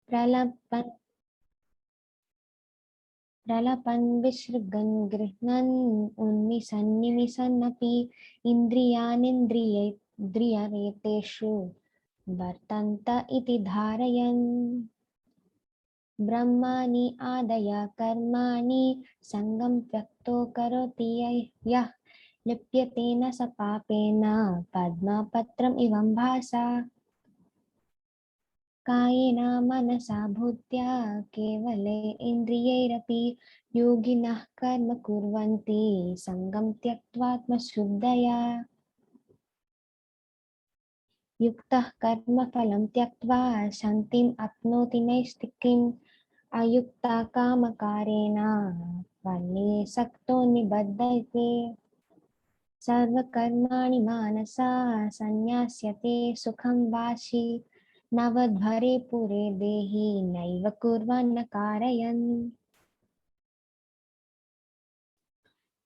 प्रलपन् विसृगन् गृह्णन् उन्मिषन्निमिषन्नपि इन्द्रियाणीन्द्रियेतेषु वर्तन्त इति धारयन् ब्रह्माणि आदय कर्माणि सङ्गं त्यक्तो करोति यः लिप्यते न स पापेन पद्मपत्रम् इवं भासा कायेन मनसा बुद्ध्या केवले इन्द्रियैरपि योगिनः कर्म कुर्वन्ति सङ्गं त्यक्त्वात्मशुद्धया युक्तः कर्मफलं त्यक्त्वा शान्तिम् आप्नोति नैष्ठिकीम् अयुक्ता कामकारेण फले सक्तो निबध्यते सर्वकर्माणि मानसा संन्यास्यते सुखं वाशी नवद्भरे पुरे देहि नैव कुर्वन्न कारयन्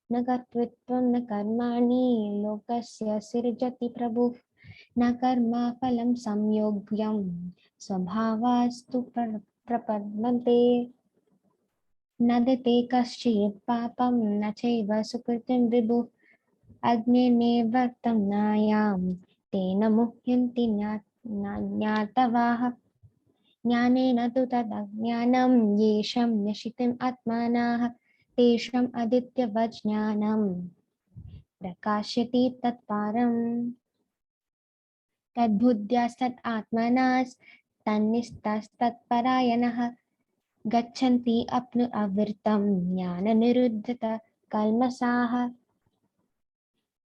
न कर्तृत्वं न कर्माणि लोकस्य सृजति प्रभुः न कर्मफलं संयोग्यं स्वभावास्तु प्रपद्यते न दते कश्चित् पापं न चैव सुकृतिं विभुः अग्निर्निवर्तं नायां तेन मुह्यन्ति ज्ञातवाः ज्ञानेन तु तदज्ञानं येषां नशितम् आत्मानः तेषाम् आदित्यवत् ज्ञानं प्रकाशयति तत्परम् तद्बुद्ध्यास्तत् आत्मनस्तन्निष्ठस्तत्परायणः गच्छन्ति अव्रतं ज्ञाननिरुद्धत कल्मषाः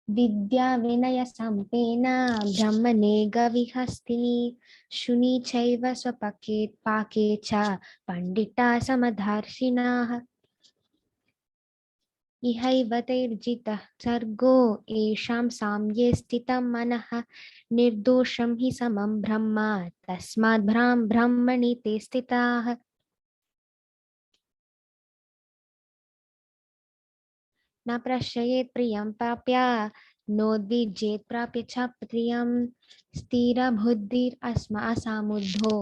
विद्या विनय संपन्ना ब्रह्मणे गविहस्तिनी शुनि चैव स्वपाके पाके च पंडिता समदर्शिनाः इहैव तैर्जितः सर्गो येषां साम्ये स्थितं मनः निर्दोषं हि समं ब्रह्म तस्माद् ब्रह्मणि ते स्थिताः न प्रश्येत् प्रियं प्राप्य नोद्विजेत् प्राप्य च प्रियं स्थिरबुद्धिरसमुद्धो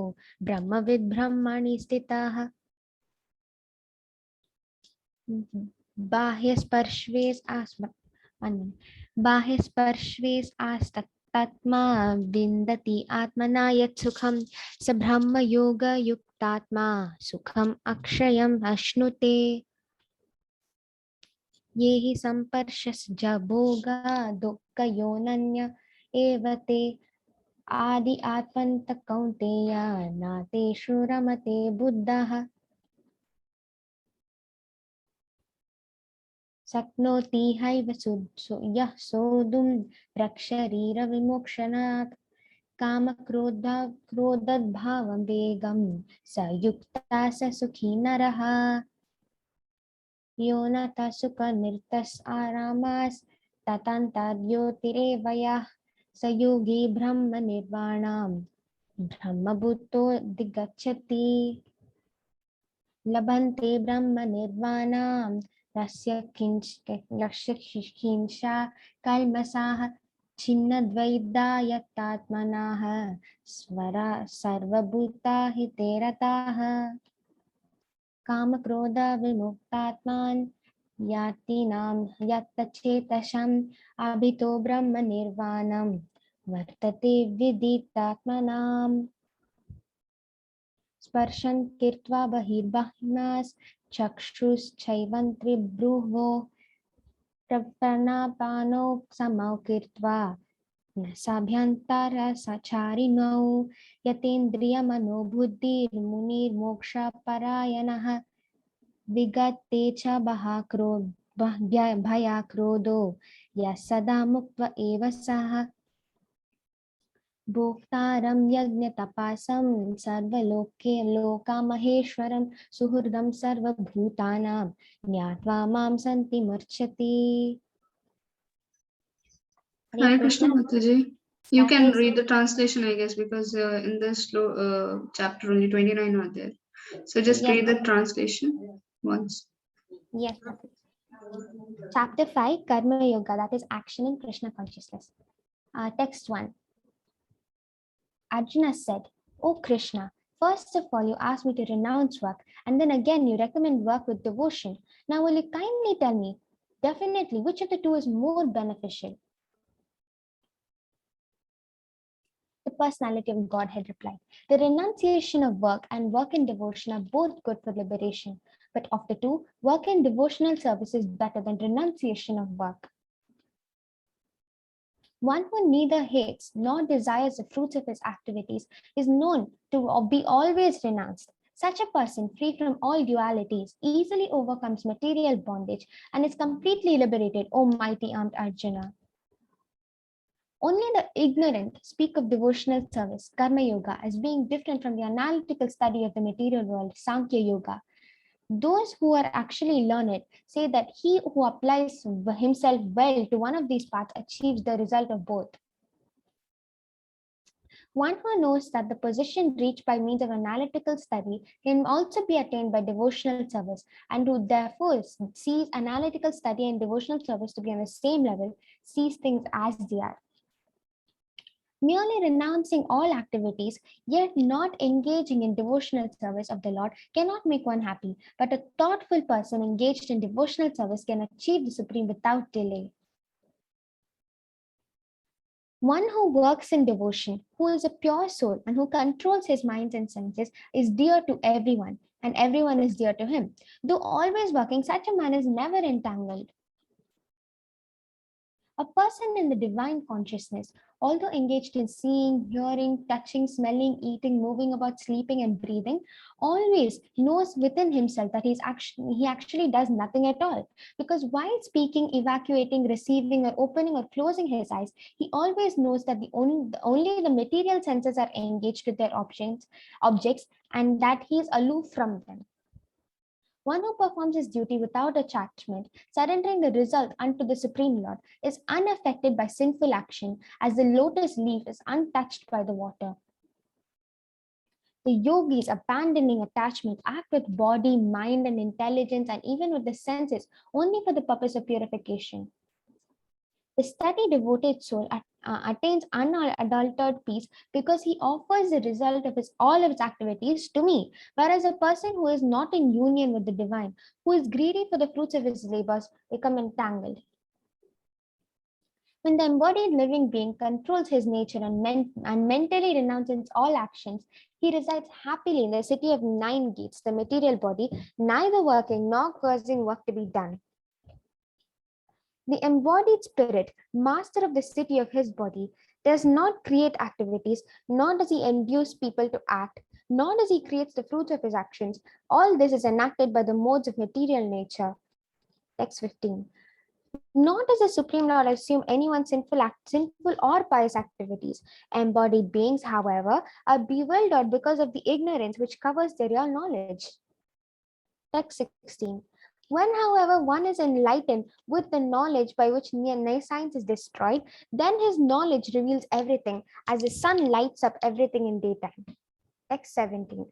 ब्रह्मविद् ब्रह्मणि स्थितः बाह्यस्पर्शेषास्तत्मा विन्दति आत्मना यत् सुखं स ब्रह्मयोगयुक्तात्मा सुखम् अक्षयम् अश्नुते ये हि संपर्शस्ज भोगा दुःखयोनन्य एव ते आदि आत्मन्त कौन्तेय न तेषु रमते बुद्धः शक्नोति हैव यः सोढुं प्राक्शरीरविमोक्षणात् कामक्रोधद्भावं वेगं स युक्ता स सुखी नरः यो न सुखनिर्तस् आरामास् ततन्ताद्योतिरेव यः स योगी ब्रह्मनिर्वाणां ब्रह्मभूतो दिगच्छति लभन्ते ब्रह्मनिर्वाणां तस्य किंशा कल्मषाः छिन्नद्वैधायतात्मनः सर्वभूता हि ते रताः कामक्रोध विमुक्तात्मान् यातीनां यत्तचेतसम् अभितो ब्रह्म निर्वाणं वर्तते विदितात्मनाम् स्पर्शं कृत्वा बहिर्बाह्यास् चक्षुश्चैवन्त्रिभ्रुवो प्रप्राणापानौ समौ कृत्वा न साभ्यन्तरसचारिणौ यतेन्द्रियमनोबुद्धिर्मुनिर्मोक्षपरायणः विगते च भयाक्रोधो यः सदा मुक्त एव सः भोक्तारं यज्ञतपासं सर्वलोके लोकामहेश्वरं सुहृदं सर्वभूतानां ज्ञात्वा मां सन्तिमर्च्छति. Hare Krishna Mataji. You can read the translation, I guess, because in this chapter only 29 are there. So just read the translation once. Yes. Chapter 5, Karma Yoga, that is action in Krishna consciousness. Text 1. Arjuna said, O Krishna, First of all, you ask me to renounce work, and then again you recommend work with devotion. Now, will you kindly tell me, definitely, which of the two is more beneficial? The personality of Godhead replied, the renunciation of work and work in devotion are both good for liberation. But of the two, work in devotional service is better than renunciation of work. One who neither hates nor desires the fruits of his activities is known to be always renounced. Such a person, free from all dualities, easily overcomes material bondage and is completely liberated, O mighty armed Arjuna. Only the ignorant speak of devotional service, Karma Yoga, as being different from the analytical study of the material world, Sankhya Yoga. Those who are actually learned say that he who applies himself well to one of these paths achieves the result of both. One who knows that the position reached by means of analytical study can also be attained by devotional service, and who therefore sees analytical study and devotional service to be on the same level, sees things as they are. Merely renouncing all activities, yet not engaging in devotional service of the Lord cannot make one happy, but a thoughtful person engaged in devotional service can achieve the supreme without delay. One who works in devotion, who is a pure soul and who controls his minds and senses, is dear to everyone, and everyone is dear to him. Though always working, such a man is never entangled. A person in the divine consciousness, although engaged in seeing, hearing, touching, smelling, eating, moving about, sleeping, and breathing, always knows within himself that he actually does nothing at all. Because while speaking, evacuating, receiving, or opening or closing his eyes, he always knows that only the material senses are engaged with their objects, and that he is aloof from them. One who performs his duty without attachment, surrendering the result unto the Supreme Lord, is unaffected by sinful action, as the lotus leaf is untouched by the water. The yogis, abandoning attachment, act with body, mind, and intelligence, and even with the senses, only for the purpose of purification. The steady, devoted soul attains unadulterated peace because he offers the result of all of his activities to me, whereas a person who is not in union with the divine, who is greedy for the fruits of his labors, become entangled. When the embodied living being controls his nature and mentally renounces all actions, he resides happily in the city of 9 gates, the material body, neither working nor causing work to be done. The embodied spirit, master of the city of his body, does not create activities, nor does he induce people to act, nor does he create the fruits of his actions. All this is enacted by the modes of material nature. Text 15. Nor does the Supreme Lord assume anyone's sinful or pious activities. Embodied beings, however, are bewildered because of the ignorance which covers their real knowledge. Text 16. When, however, one is enlightened with the knowledge by which science is destroyed, then his knowledge reveals everything, as the sun lights up everything in daytime. Text 17.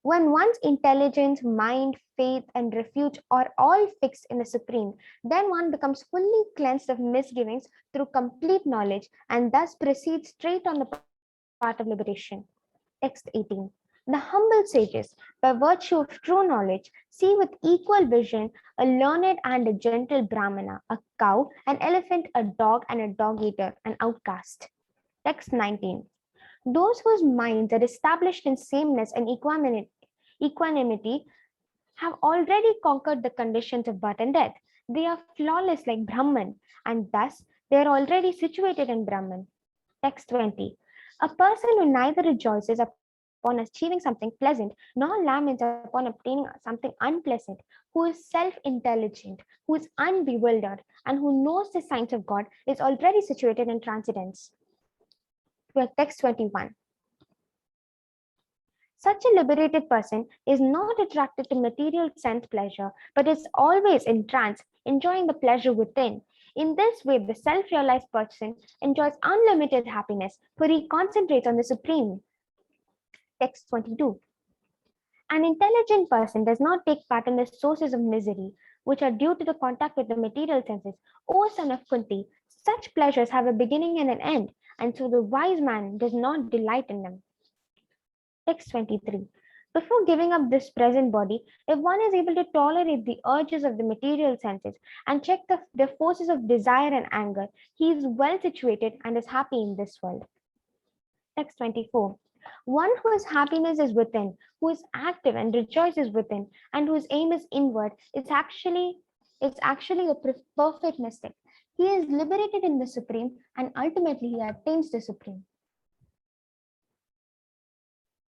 When one's intelligence, mind, faith, and refuge are all fixed in the Supreme, then one becomes fully cleansed of misgivings through complete knowledge and thus proceeds straight on the path of liberation. Text 18. The humble sages, by virtue of true knowledge, see with equal vision a learned and a gentle Brahmana, a cow, an elephant, a dog, and a dog-eater, an outcast. Text 19. Those whose minds are established in sameness and equanimity have already conquered the conditions of birth and death. They are flawless like Brahman, and thus they are already situated in Brahman. Text 20. A person who neither rejoices upon achieving something pleasant, nor laments upon obtaining something unpleasant, who is self-intelligent, who is unbewildered, and who knows the signs of God, is already situated in transcendence. Text 21. Such a liberated person is not attracted to material sense pleasure, but is always in trance, enjoying the pleasure within. In this way, the self-realized person enjoys unlimited happiness, for he concentrates on the Supreme. Text 22. An intelligent person does not take part in the sources of misery, which are due to the contact with the material senses. O son of Kunti, such pleasures have a beginning and an end, and so the wise man does not delight in them. Text 23. Before giving up this present body, if one is able to tolerate the urges of the material senses and check the forces of desire and anger, he is well situated and is happy in this world. Text 24. One whose happiness is within, who is active and rejoices within, and whose aim is inward, it's actually a perfect mystic. He is liberated in the Supreme, and ultimately he attains the Supreme.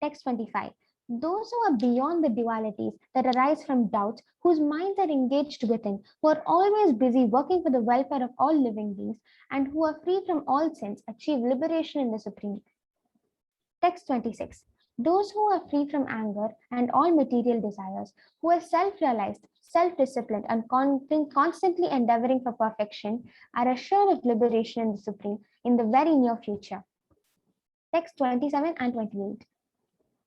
Text 25. Those who are beyond the dualities that arise from doubts, whose minds are engaged within, who are always busy working for the welfare of all living beings, and who are free from all sins, achieve liberation in the Supreme. Text 26. Those who are free from anger and all material desires, who are self-realized, self-disciplined, and constantly endeavoring for perfection, are assured of liberation in the Supreme in the very near future. Text 27 and 28.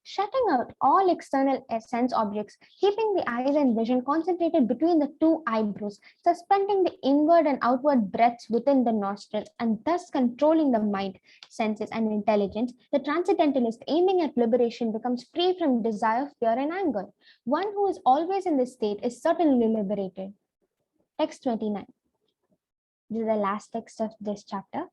Shutting out all external sense objects, keeping the eyes and vision concentrated between the two eyebrows, suspending the inward and outward breaths within the nostrils, and thus controlling the mind, senses, and intelligence, the transcendentalist aiming at liberation becomes free from desire, fear, and anger. One who is always in this state is certainly liberated. Text 29. This is the last text of this chapter.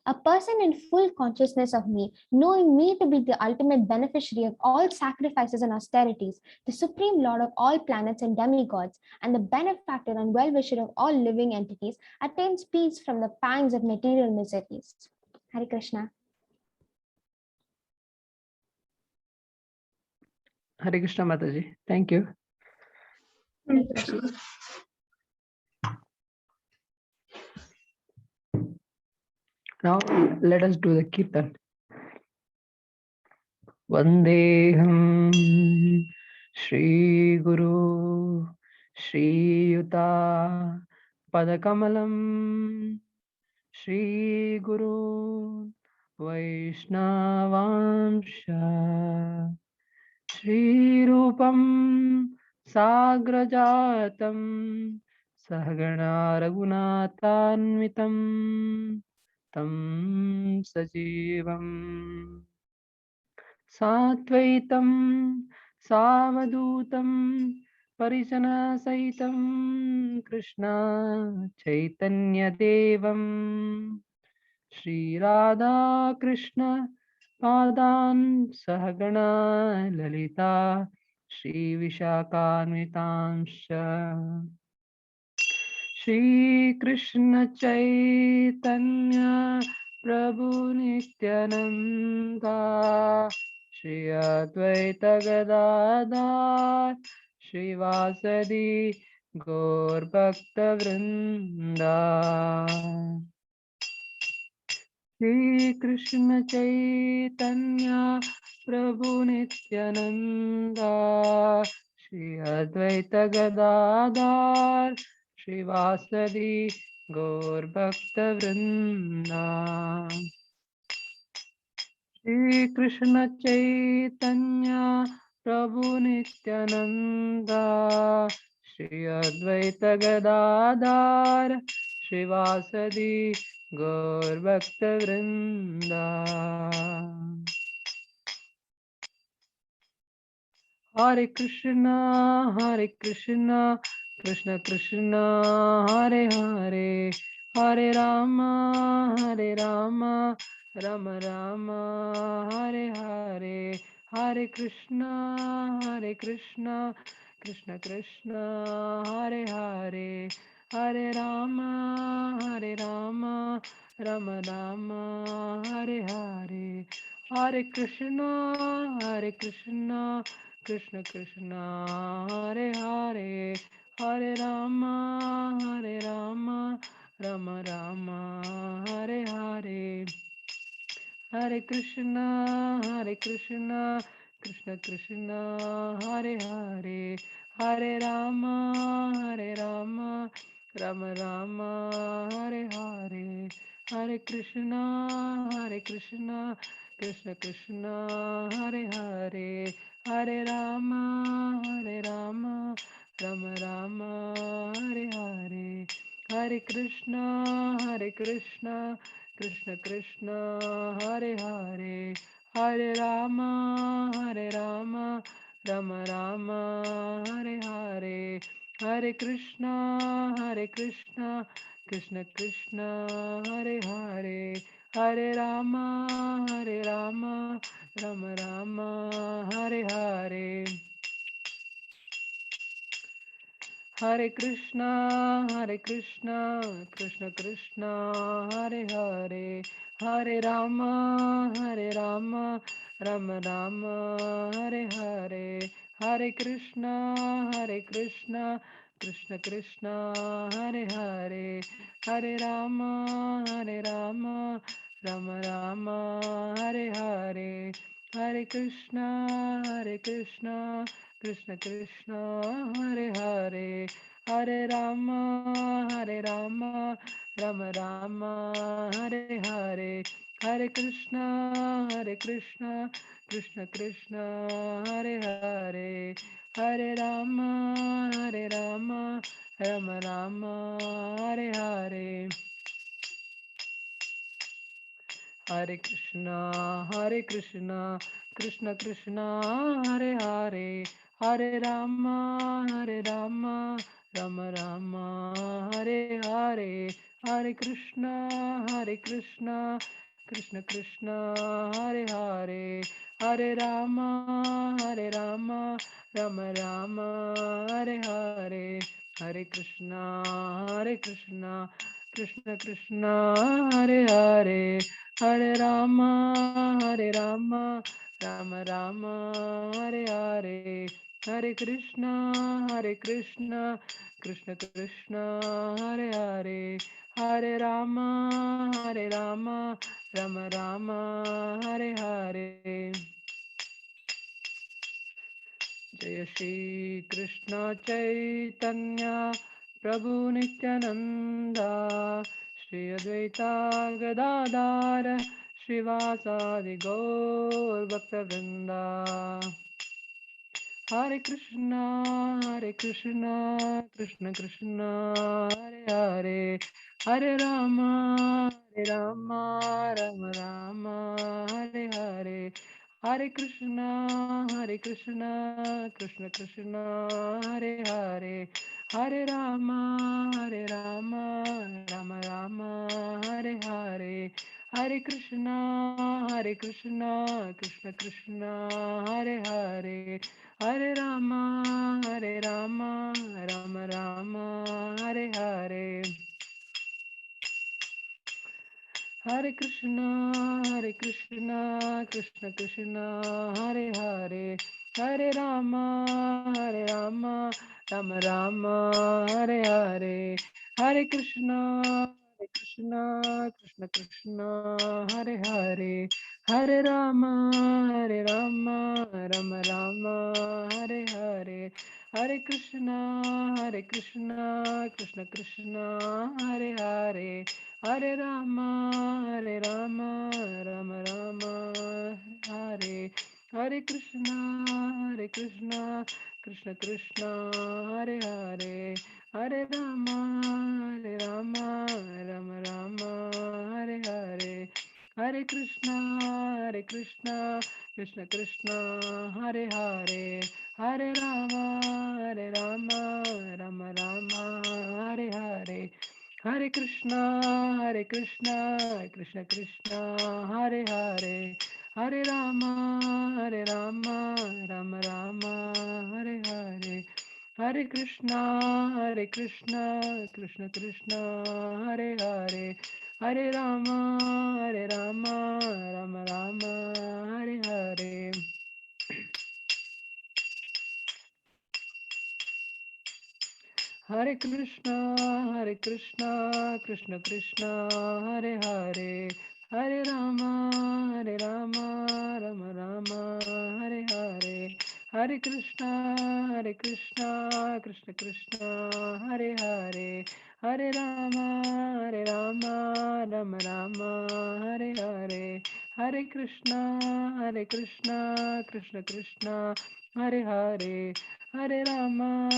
A person in full consciousness of me, knowing me to be the ultimate beneficiary of all sacrifices and austerities, the supreme lord of all planets and demigods, and the benefactor and well-wisher of all living entities, attains peace from the pangs of material miseries. Hare Krishna. Hare Krishna Mataji. Thank you. Hare Krishna. Now let us do the Kirtan. Vandeham Shri Guru Shri Yuta Padakamalam Shri Guru Vaishnavamsha Shri Rupam Sagrajatam Sahagana Raghunathanvitam Tam Sajivam Satvaitam Savadutam Parijana Saitam Krishna Chaitanya Devam Shri Radha Krishna Padan Sahagana Lalita Shri Vishakhanvitansha Shri Krishna Chaitanya Prabhu Nityananda Shri Advaita Gadadhar Shri Vasadi Gaur Bhakta Vrinda Shri Krishna Chaitanya Prabhu Nityananda Shri Advaita Gadadhar Shri Vasadi Gaur Bhakta Vrinda Shri Krishna Chaitanya Prabhu Nityananda Shri Advaita Gadadhar Shri Vasadi Gaur Bhakta Vrinda Hare Krishna Krishna Krishna Hare Hare Hare Rama Rama Rama Hare Hare Hare Krishna Krishna Krishna Hare Hare Hare Rama Rama Rama Hare Hare Hare Krishna Krishna Krishna Hare Hare Hare Rama Rama Rama Hare Hare Hare Krishna Krishna Krishna Hare Hare Hare Rama Rama Rama Hare Hare Hare Krishna Krishna Krishna Hare Hare Hare Rama Rama Rama Hare Hare Hare Krishna Krishna Krishna Hare Hare Hare Rama, Rama Rama, Hare Hare, Hare Krishna, Krishna Krishna, Hare Hare, Hare Rama, Rama Rama, Hare Hare. Hare Krishna, Krishna Krishna, Hare Hare, Hare Rama, Rama Rama, Hare Hare, Hare Krishna, Krishna Krishna, Hare Hare, Hare Rama, Rama Rama, Hare Hare, Hare Krishna, Krishna Krishna, Hare Hare, Hare Rama, Rama Rama, Hare Hare, Hare Krishna, Krishna Krishna, Hare Hare, Hare Rama, Rama Rama, Hare Hare. Hare Krishna, Krishna Krishna, Hare Hare, Hare Rama, Rama Rama, Hare Hare, Hare Krishna, Krishna Krishna, Hare Hare, Hare Rama, Rama Rama, Hare Hare, Hare Krishna, Krishna Krishna, Hare Hare, Hare Rama, Rama Rama, Hare Hare, Hare Krishna, Krishna Krishna, Hare Hare, Hare Rama, Rama Rama, Hare Hare. Jai Shri Krishna Chaitanya Prabhu Nityananda Shri Advaita Gadadhara Srivasadi Gaur Bhaktavrinda. Hare Krishna, Krishna Krishna, Hare Hare, Hare Rama, Rama Rama, Hare Hare, Hare Krishna, Krishna Krishna, Hare Hare, Hare Rama, Rama Rama, Hare Hare, Hare Krishna, Krishna Krishna, Hare Hare, Hare Rama, Rama Rama, Hare Hare. Hare Krishna, Krishna Krishna, Hare Hare, Hare Rama, Rama Rama, Hare Hare, Hare Krishna, Krishna Krishna, Hare Hare, Hare Rama, Rama Rama, Hare Hare, Hare Krishna, Krishna Krishna, Hare Hare, Hare Rama, Rama Rama, Hare Hare Krishna, Krishna Krishna, Hare Hare, Hare Rama, Rama Rama, Hare Hare, Hare Krishna, Krishna Krishna, Hare Hare, Hare Rama, Rama Rama, Hare Hare, Hare Krishna, Krishna Krishna, Hare Hare, Hare Rama, Rama Rama, Hare Hare, Hare Krishna, Krishna Krishna, Hare Hare, Hare Rama, Rama Rama, Hare Hare. Hare Krishna, Krishna Krishna, Hare Hare, Hare Rama, Rama Rama, Hare Hare, Hare Krishna, Krishna Krishna, Hare Hare, Hare Rama, Rama Rama, Hare Hare, Hare Krishna, Krishna Krishna, Hare Hare, Hare Rama,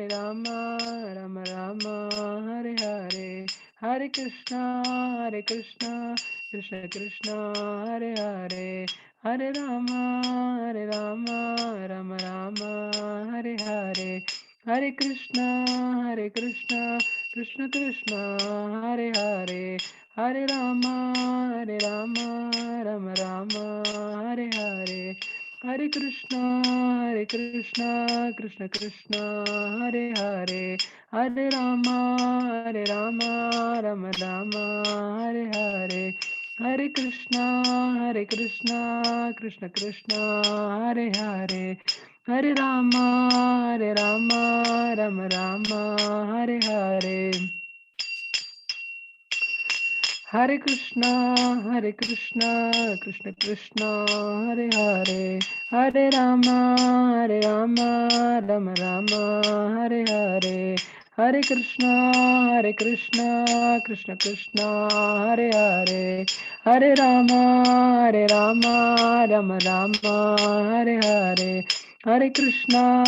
Rama Rama, Hare Hare, Hare Krishna, Krishna Krishna, Hare Hare, Hare Rama, Rama Rama, Hare Hare, Hare Krishna, Krishna Krishna, Hare Hare, Hare Rama, Rama Rama, Hare Hare, Hare Krishna, Krishna Krishna, Hare Hare, Hare Rama, Rama Rama, Hare Hare, Hare Krishna, Krishna Krishna, Hare Hare, Hare Rama, Rama Rama, Hare Hare. Hare Krishna, Krishna Krishna, Hare Hare, Hare Rama, Rama Rama, Hare Hare, Hare Krishna, Krishna Krishna, Hare Hare, Hare Rama, Rama Rama, Hare Hare, Hare Krishna,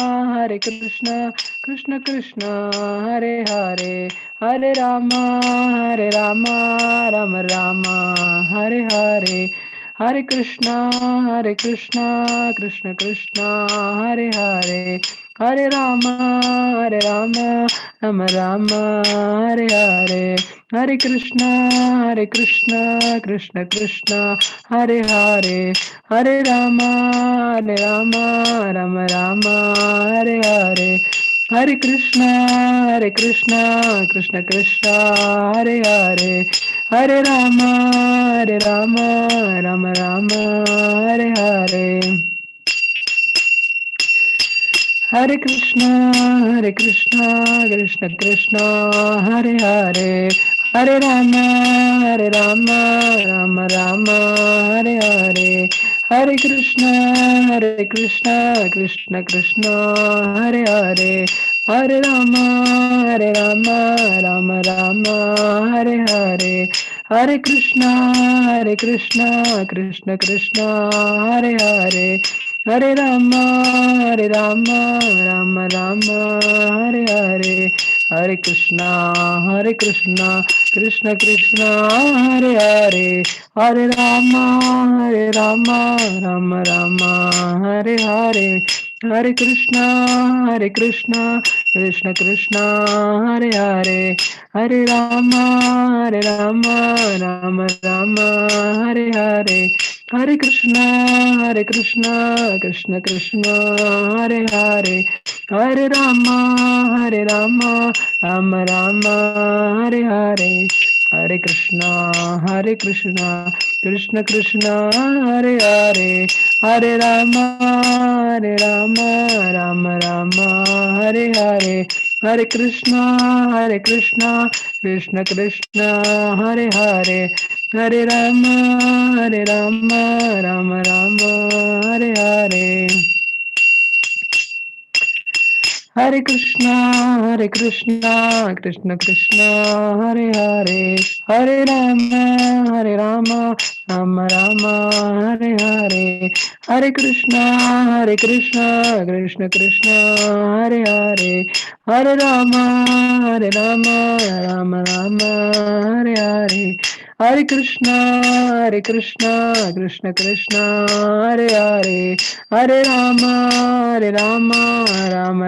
Krishna Krishna, Hare Hare, Hare Rama, Rama Rama, Hare Hare, Hare Krishna, Krishna Krishna, Hare Hare, Hare Rama, Rama Rama, Hare Hare, Hare Krishna, Krishna Krishna, Hare Hare, Hare Rama, Rama Rama, Hare Hare, Hare Krishna, Krishna Krishna, Hare Hare, Hare Rama, Rama Rama, Hare Hare, Hare Krishna, Krishna Krishna, Hare Hare, Hare Rama, Rama Rama, Hare Hare, Hare Krishna, Krishna Krishna, Hare Hare, Hare Rama, Rama Rama, Hare Hare, Hare Krishna, Krishna Krishna, Hare Hare, Hare Rama, Rama Rama, Hare Hare, Hare Krishna, Krishna Krishna, Hare Hare, Hare Rama, Rama Rama, Hare Hare, Hare Krishna, Krishna Krishna, Hare Hare, Hare Rama, Rama Rama, Hare Hare, Hare Krishna, Krishna Krishna, Hare Hare, Hare Rama, Rama Rama, Hare Hare, Hare Krishna, Krishna Krishna, Hare Hare, Hare Rama, Rama Rama, Hare Hare, Hare Krishna, Krishna Krishna, Hare Hare, Hare Rama, Rama Rama, Hare Hare. Hare Krishna, Krishna Krishna, Hare Hare, Hare Rama, Rama Rama, Hare Hare, Hare Krishna, Krishna Krishna, Hare Hare, Hare Rama, Rama Rama, Hare Hare, Hare Krishna, Krishna Krishna, Hare Hare, Hare Rama, Rama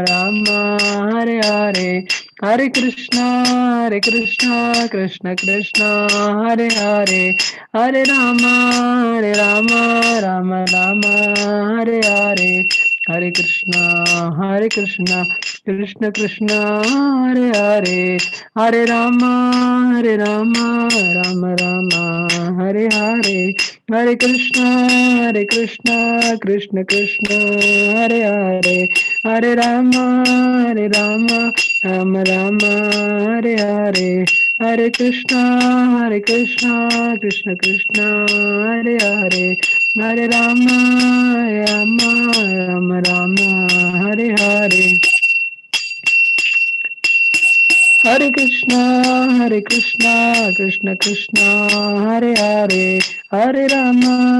Rama, Hare Hare, Hare Krishna, Krishna Krishna, Hare Hare, Hare Rama, Rama Rama, Hare Hare, Hare Krishna, Krishna Krishna, Hare Hare, Hare Rama, Rama Rama, Hare Hare, Hare Krishna, Krishna Krishna, Hare Hare, Hare Rama, Rama Rama, Hare Hare, Hare Krishna, Krishna Krishna, Hare Hare, Hare Rama Rama, Hare Hare. Hare Krishna, Krishna Krishna, Hare Hare, Hare Rama,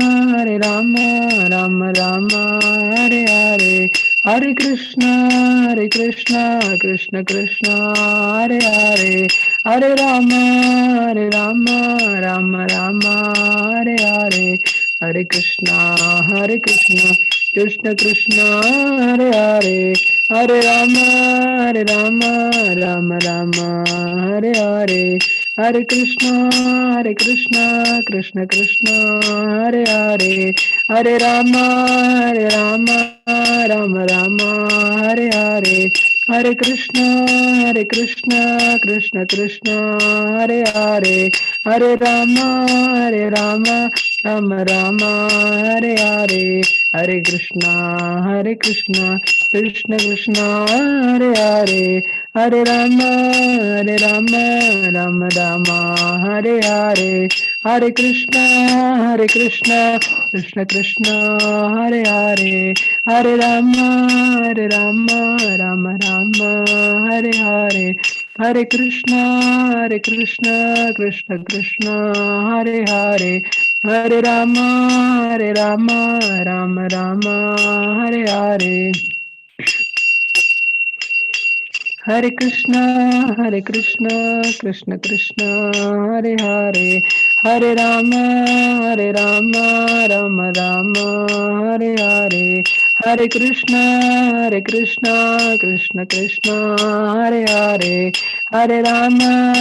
Rama Rama, Hare Hare, Hare Krishna, Krishna Krishna, Hare Hare, Hare Rama, Rama Rama, Hare Hare, Hare Krishna, Krishna Krishna, Hare Hare, Hare Rama, Rama Rama, Hare Hare, Hare Krishna, Krishna Krishna, Hare Hare, Hare Rama, Rama Rama, Hare Hare, Hare Krishna, Krishna Krishna, Hare Hare, Hare Rama, Rama Rama, Hare Hare, Hare Krishna, Krishna Krishna, Hare Hare, Hare Rama, Rama Rama, Hare Hare, Hare Krishna, Krishna Krishna, Hare Hare, Hare Rama, Rama Rama, Hare Hare, Hare Krishna, Krishna Krishna, Hare Hare, Hare Rama, Rama Rama, Hare Hare. Hare Krishna, Krishna Krishna, Hare Hare, Hare Rama, Rama Rama, Hare Hare, Hare Krishna, Krishna Krishna, Hare Hare, Hare Rama,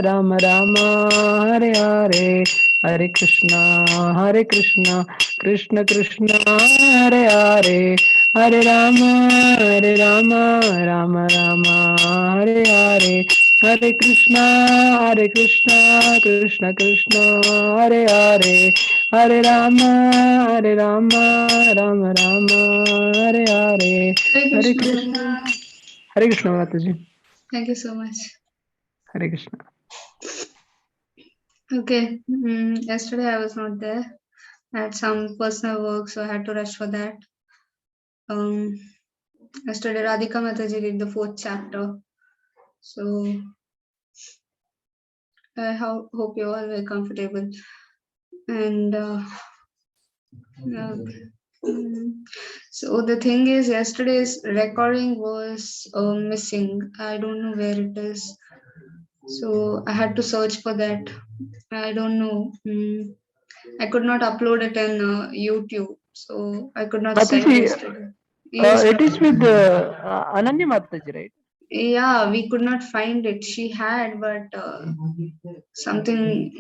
Rama Rama, Hare Hare, Hare Krishna, Krishna Krishna, Hare Hare, Hare Rama, Rama Rama, Hare Hare, Hare Krishna, Krishna Krishna, Hare Hare, Hare Rama, Rama Rama, Hare Hare, Hare Krishna. Hare Krishna, Mataji. Thank you so much. Hare Krishna. Okay, yesterday I was not there. I had some personal work, so I had to rush for that. Yesterday Radhika Mataji did the 4th chapter. So I hope you all were comfortable. And so the thing is, yesterday's recording was missing. I don't know where it is. So I had to search for that. I don't know. I could not upload it in YouTube, so I could not send Mataji, yesterday. Yes, it is with Ananya Mataji, right? Yeah, we could not find it. She had, but something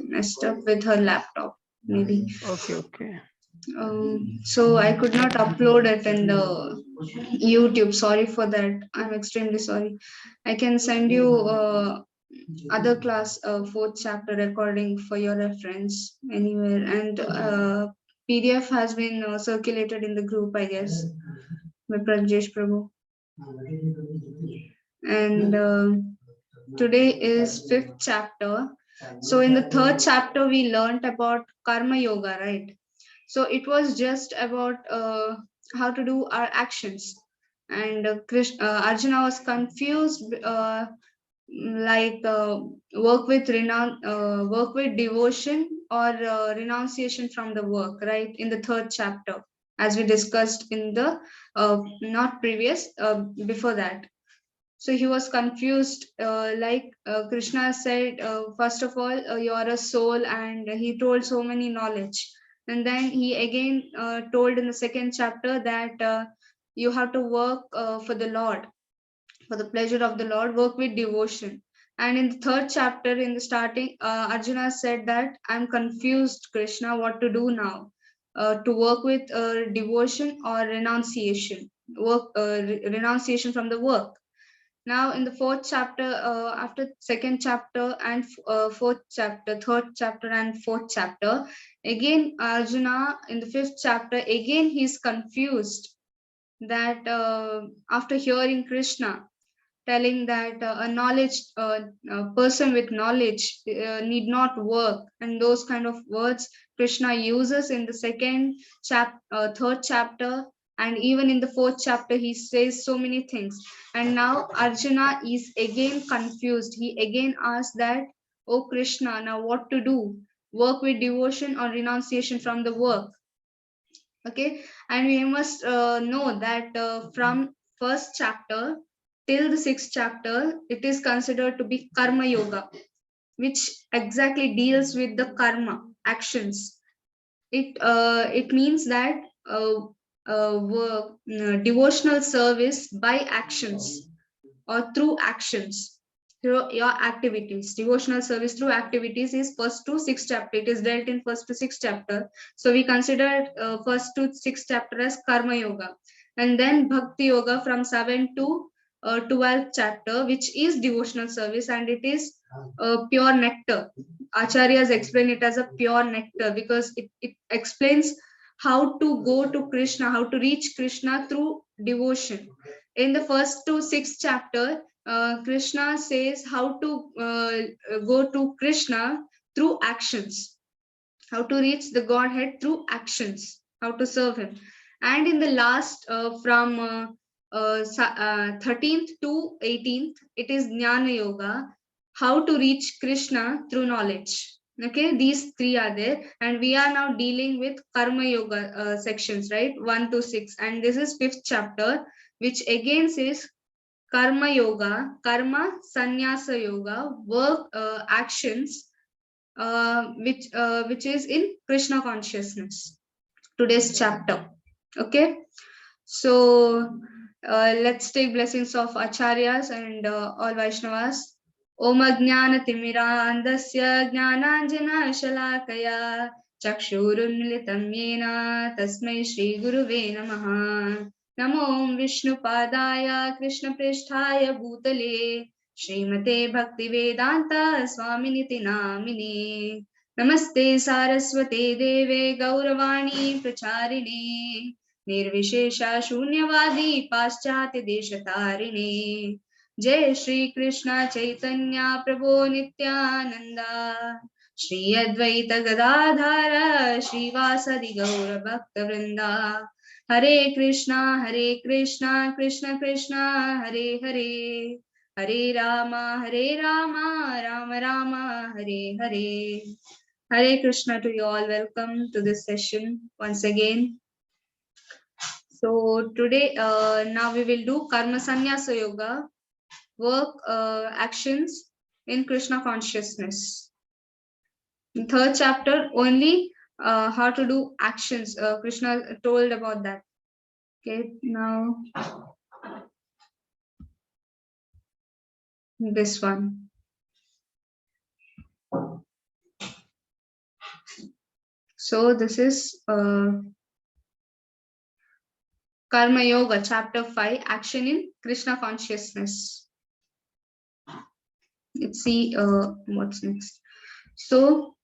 messed up with her laptop, maybe. Okay. So I could not upload it in the YouTube. Sorry for that. I'm extremely sorry. I can send you other class 4th chapter recording for your reference anywhere, and PDF has been circulated in the group, I guess, by Prajesh Prabhu. And today is 5th chapter. So in the 3rd chapter we learned about karma yoga, right? So it was just about how to do our actions, and Arjuna was confused, like work with devotion or renunciation from the work, right? In the 3rd chapter, as we discussed in the not previous before that. So he was confused, like Krishna said, first of all, you are a soul, and he told so many knowledge. And then he again told in the 2nd chapter that you have to work for the Lord, for the pleasure of the Lord, work with devotion. And in the 3rd chapter, in the starting, Arjuna said that I'm confused, Krishna, what to do now? To work with devotion or renunciation, renunciation from the work. Now in the 4th chapter, after 2nd chapter and 4th chapter, 3rd chapter and 4th chapter, again Arjuna in the 5th chapter, again he's confused that after hearing Krishna telling that a person with knowledge need not work, and those kind of words Krishna uses in the 3rd chapter, and even in the 4th chapter he says so many things. And now Arjuna is again confused. He again asks that, oh Krishna, now what to do? Work with devotion or renunciation from the work? Okay, and we must know that from 1st chapter till the 6th chapter, it is considered to be karma yoga, which exactly deals with the karma. actions. It means that devotional service by actions or through actions, through your activities. Devotional service through activities is first to sixth chapter. It is dealt in first to sixth chapter. So we consider first to sixth chapter as Karma Yoga, and then Bhakti Yoga from 7 to 12th chapter, which is devotional service, and it is pure nectar. Acharyas explain it as a pure nectar because it explains how to go to Krishna, how to reach Krishna through devotion. In the first to sixth chapter, Krishna says how to go to Krishna through actions, how to reach the Godhead through actions, how to serve Him. And in the last, from 13th to 18th, it is Jnana Yoga, how to reach Krishna through knowledge. Okay, these three are there, and we are now dealing with Karma Yoga sections, right? 1 to 6, and this is fifth chapter, which again says Karma Yoga, Karma Sannyasa Yoga, work actions, which is in Krishna consciousness. Today's chapter. Okay, so let's take blessings of Acharyas and all Vaishnavas. Om Ajnana Timirandasya Jnananjana Shalakaya Chakshurunmilitam Yena Tasmai Shri Guruve Namaha. Namo Vishnu Padaya Krishna Pristhaya Bhutale Srimate Bhaktivedanta Swaminiti Namine. Namaste Saraswate Deve Gauravani Pracharine Nirvishesha Shunyavadi Paschatya Deshatariне. Jai Shri Krishna Chaitanya Prabhu Nityananda Shri Advaita Gadadhara Shri Vasadi Gaura Bhakta Vrinda. Hare Krishna Krishna Krishna Hare Hare Hare Rama Rama Rama Hare Hare. Hare Krishna to you all. Welcome to this session once again. So today, now we will do Karma Sannyasa Yoga, work actions in Krishna consciousness. In third chapter, only how to do actions. Krishna told about that. Okay, now this one. So this is Karma Yoga, chapter 5, action in Krishna consciousness. Let's see what's next. So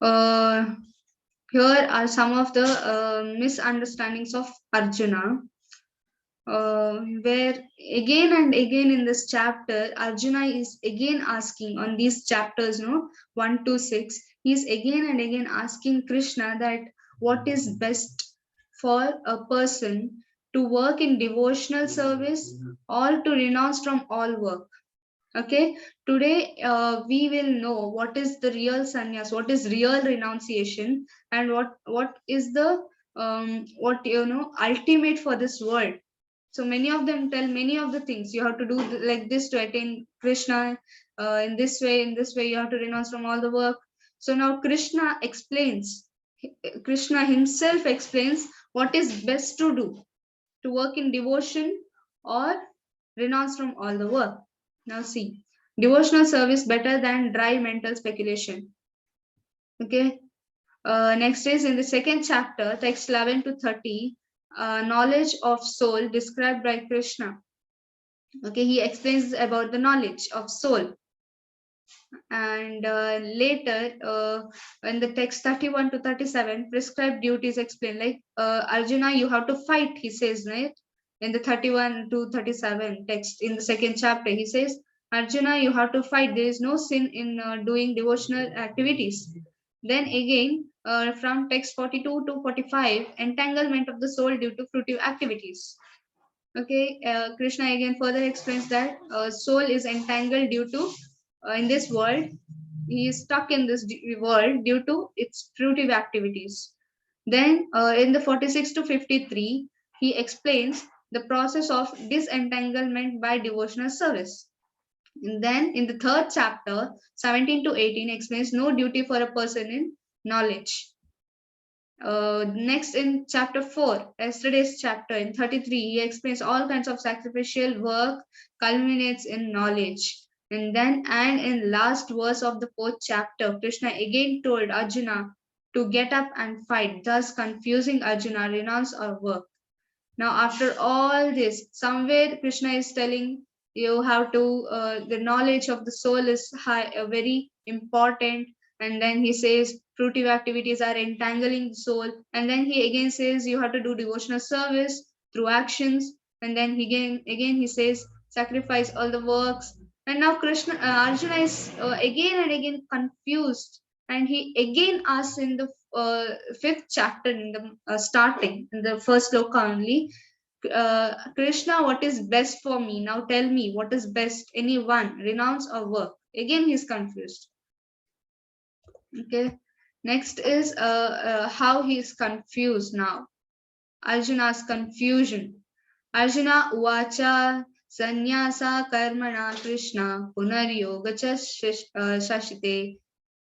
here are some of the misunderstandings of Arjuna, where again and again in this chapter, Arjuna is again asking on these chapters, 1 to 6, he is again and again asking Krishna that what is best for a person to work in devotional service or to renounce from all work. Okay, today we will know what is the real sannyas, what is real renunciation, and what is the ultimate for this world. So many of them tell many of the things you have to do like this to attain Krishna. In this way you have to renounce from all the work. So now Krishna explains. Krishna himself explains what is best to do, to work in devotion or renounce from all the work. Now see, devotional service better than dry mental speculation. Okay. Next is in the second chapter, text 11 to 30, knowledge of soul described by Krishna. Okay, he explains about the knowledge of soul. And later, in the text 31 to 37, prescribed duties explained, like Arjuna, you have to fight, he says, right? In the 31 to 37 text in the second chapter, he says, Arjuna, you have to fight. There is no sin in doing devotional activities. Then again, from text 42 to 45, entanglement of the soul due to fruitive activities. Okay, Krishna again further explains that soul is entangled due to, in this world, he is stuck in this world due to its fruitive activities. Then in the 46 to 53, he explains the process of disentanglement by devotional service. And then in the third chapter, 17 to 18, explains no duty for a person in knowledge. Next in chapter 4, yesterday's chapter in 33, he explains all kinds of sacrificial work culminates in knowledge. And in last verse of the 4th chapter, Krishna again told Arjuna to get up and fight, thus confusing Arjuna, renounce or work. Now, after all this, somewhere Krishna is telling you how to, the knowledge of the soul is high, very important. And then he says fruitive activities are entangling the soul. And then he again says you have to do devotional service through actions. And then again he says sacrifice all the works. And now Arjuna is again and again confused. And he again asks in the 5th chapter, in the starting, in the first sloka only, Krishna, what is best for me? Now tell me what is best, any one, renounce or work? Again, he's confused. Okay. Next is how he is confused now. Arjuna's confusion. Arjuna uvacha sannyasa karmana Krishna punaryoga cha shashite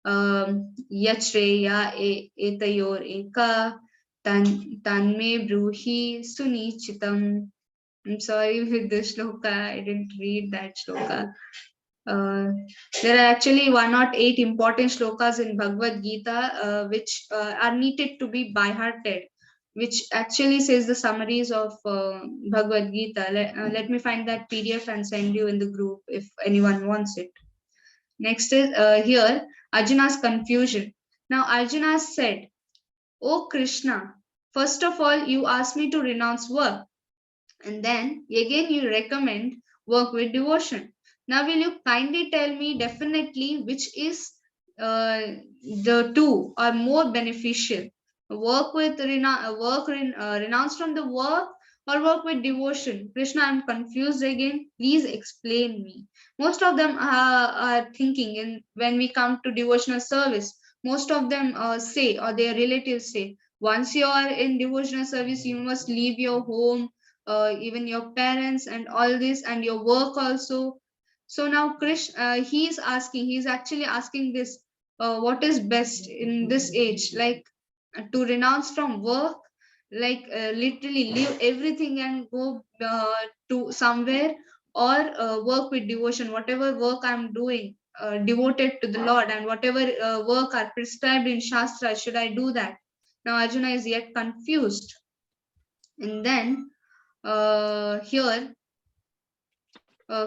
yachreya etayor eka tanme bruhi sunichitam. I'm sorry with this shloka, I didn't read that shloka. There are actually 108 important shlokas in Bhagavad Gita which are needed to be by hearted, which actually says the summaries of Bhagavad Gita. Let me find that PDF and send you in the group if anyone wants it. Next is here Arjuna's confusion. Now Arjuna said, "Oh Krishna, first of all, you asked me to renounce work, and then again you recommend work with devotion. Now will you kindly tell me definitely which is the two are more beneficial? Work with renounce from the work, or work with devotion? Krishna, I'm confused again. Please explain me." Most of them are thinking, when we come to devotional service, most of them say, or their relatives say, once you are in devotional service, you must leave your home, even your parents and all this, and your work also. So now Krishna, he's actually asking this, what is best in this age, like to renounce from work, like literally leave everything and go to somewhere, or work with devotion, whatever work I'm doing, devoted to the Lord, and whatever work are prescribed in Shastra, should I do that? Now Arjuna is yet confused. And then here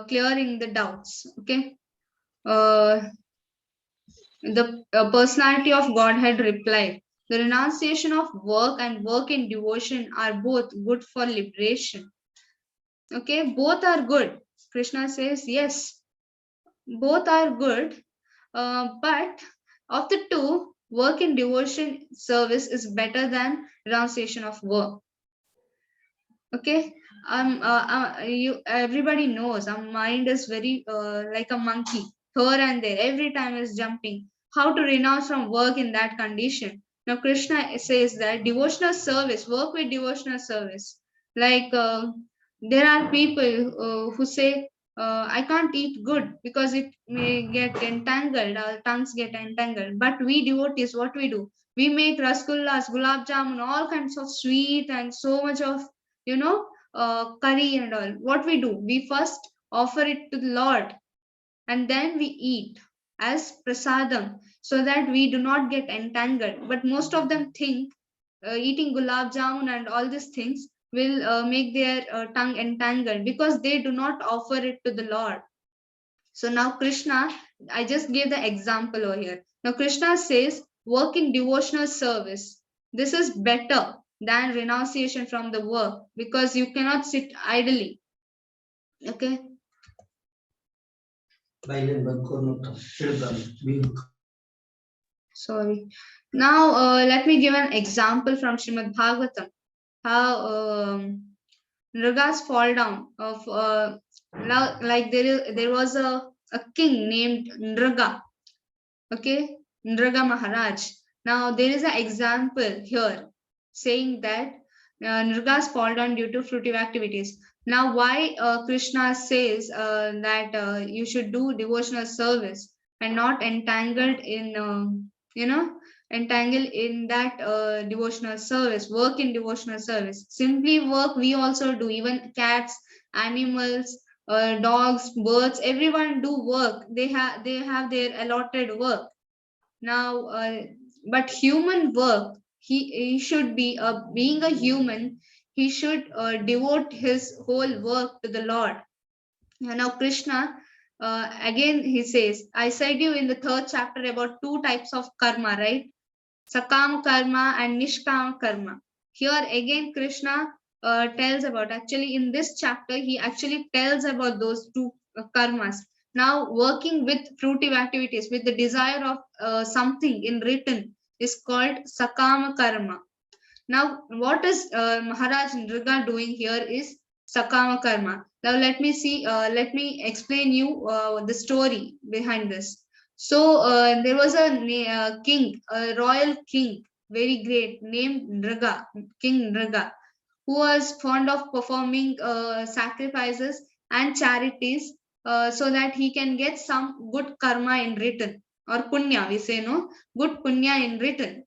clearing the doubts. Okay. The personality of Godhead replied, the renunciation of work and work in devotion are both good for liberation. Okay, both are good. Krishna says, yes, both are good, but of the two, work in devotion service is better than renunciation of work. Okay. Everybody knows our mind is very like a monkey, here and there, every time is jumping. How to renounce from work in that condition? Now Krishna says that devotional service, work with devotional service, like there are people who say, I can't eat good because it may get entangled, our tongues get entangled. But we devotees, what we do, we make rasgullas, gulab jamun, all kinds of sweet, and so much of, curry and all. What we do, we first offer it to the Lord, and then we eat as prasadam, so that we do not get entangled. But most of them think eating gulab jamun and all these things will make their tongue entangled, because they do not offer it to the Lord. So now Krishna, I just gave the example over here. Now Krishna says, work in devotional service. This is better than renunciation from the work, because you cannot sit idly. Okay. Sorry. Now let me give an example from Srimad Bhagavatam. How Nraga's fall down of like there was a king named Nraga. Okay, Nraga Maharaj. Now there is an example here saying that Nraga's fall down due to fruitive activities. Now why Krishna says that you should do devotional service and not entangled in entangle in that devotional service, work in devotional service. Simply work we also do, even cats, animals, dogs, birds, everyone do work. They have their allotted work. Now, but human work, he should be being a human, he should devote his whole work to the Lord. Now Krishna, again he says, I said you in the third chapter about two types of karma, right? Sakam karma and Nishkam karma. Here again Krishna tells about, actually in this chapter he actually tells about those two karmas. Now working with fruitive activities with the desire of something in return is called Sakama karma. Now, what is Maharaj Nriga doing here is Sakama Karma. Now, let me explain you the story behind this. So, there was a king, a royal king, very great, named Nriga, King Nriga, who was fond of performing sacrifices and charities so that he can get some good karma in return, or punya, we say, no, good punya in return.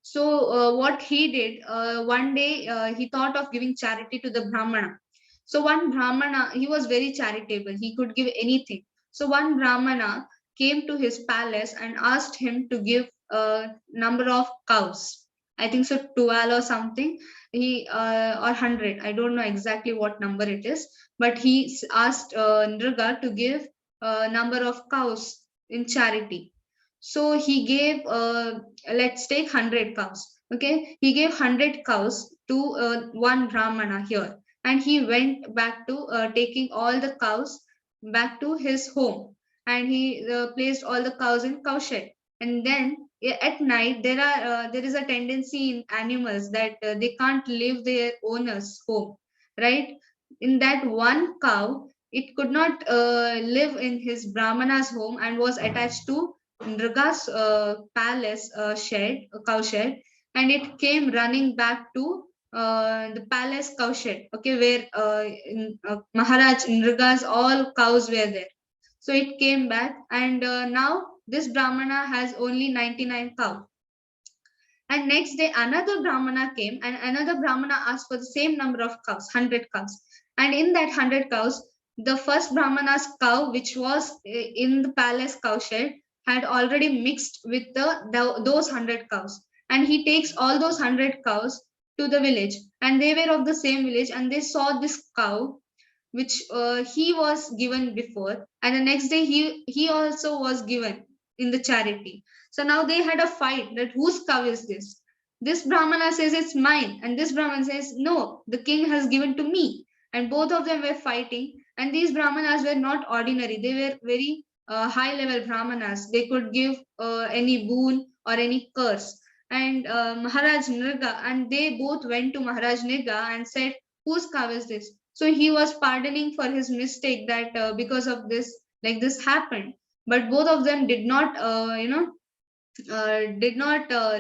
So what he did, one day he thought of giving charity to the Brahmana. So one Brahmana, he was very charitable. He could give anything. So one Brahmana came to his palace and asked him to give a number of cows. I think so, 12 or something. Or 100. I don't know exactly what number it is. But he asked Nriga to give a number of cows in charity. So he gave, let's take 100 cows. Okay, he gave 100 cows to one Brahmana here, and he went back to taking all the cows back to his home, and he placed all the cows in cow shed. And then at night there is a tendency in animals that they can't leave their owner's home, right? In that one cow, it could not live in his Brahmana's home and was attached to Nriga's palace shed, a cow shed, and it came running back to the palace cow shed, okay, where Maharaj Nriga's all cows were there. So it came back, and now this Brahmana has only 99 cows. And next day, another Brahmana came, and another Brahmana asked for the same number of cows, 100 cows. And in that 100 cows, the first Brahmana's cow, which was in the palace cow shed, had already mixed with those 100 cows. And he takes all those 100 cows to the village, and they were of the same village, and they saw this cow which he was given before, and the next day he also was given in the charity. So now they had a fight that whose cow is this? This Brahmana says it's mine, and this Brahman says no, the king has given to me. And both of them were fighting. And these Brahmanas were not ordinary; they were very high level Brahmanas. They could give any boon or any curse. And Maharaj Nriga, and they both went to Maharaj Nriga and said, "Whose cow is this?" So he was pardoning for his mistake, that because of this, like this happened. But both of them did not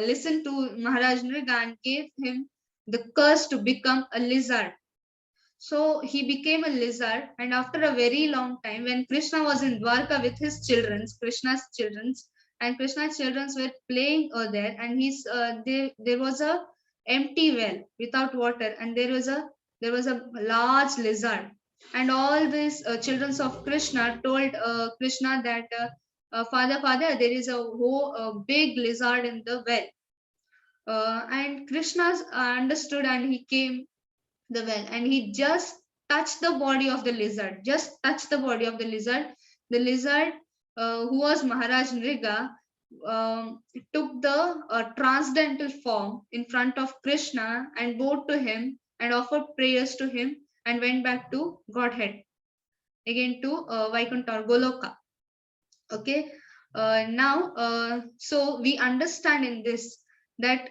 listen to Maharaj Nriga and gave him the curse to become a lizard. So he became a lizard, and after a very long time, when Krishna was in Dwarka with his children, Krishna's children, and Krishna's children were playing there, and there was a empty well without water, and there was a large lizard, and all these children of Krishna told Krishna that father, there is a big lizard in the well. And Krishna understood, and he came the well, and he just touched the body of the lizard, the lizard, who was Maharaj Nriga, took the transcendental form in front of Krishna and bowed to him and offered prayers to him and went back to Godhead, again to Vaikuntha or Goloka. Okay, now so we understand in this that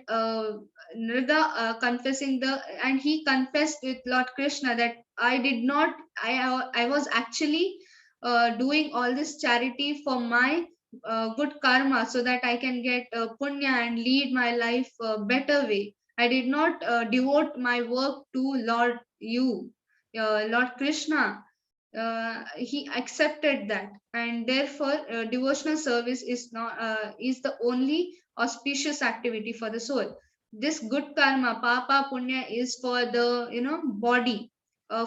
Nriga confessing and he confessed with Lord Krishna that I was actually doing all this charity for my good karma, so that I can get punya and lead my life better way. I did not devote my work to Lord Krishna. he accepted that, and therefore devotional service is not is the only auspicious activity for the soul. This good karma, papa punya, is for the body,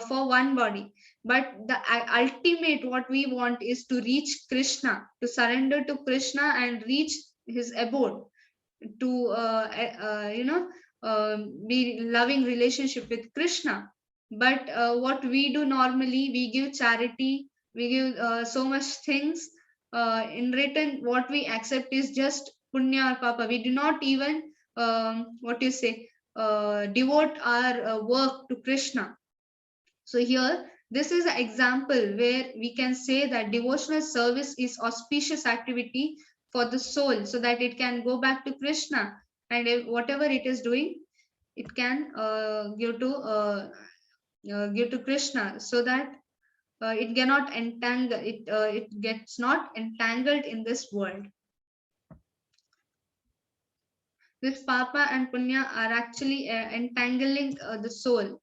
for one body, but the ultimate what we want is to reach Krishna, to surrender to Krishna and reach his abode, to be loving relationship with Krishna. But what we do normally, we give charity, we give so much things. In return, what we accept is just punya or papa. We do not even what you say devote our work to Krishna. So here, this is an example where we can say that devotional service is auspicious activity for the soul, so that it can go back to Krishna, and if whatever it is doing, it can give to Krishna, so that it cannot entangle it. It gets not entangled in this world. This papa and punya are actually entangling the soul.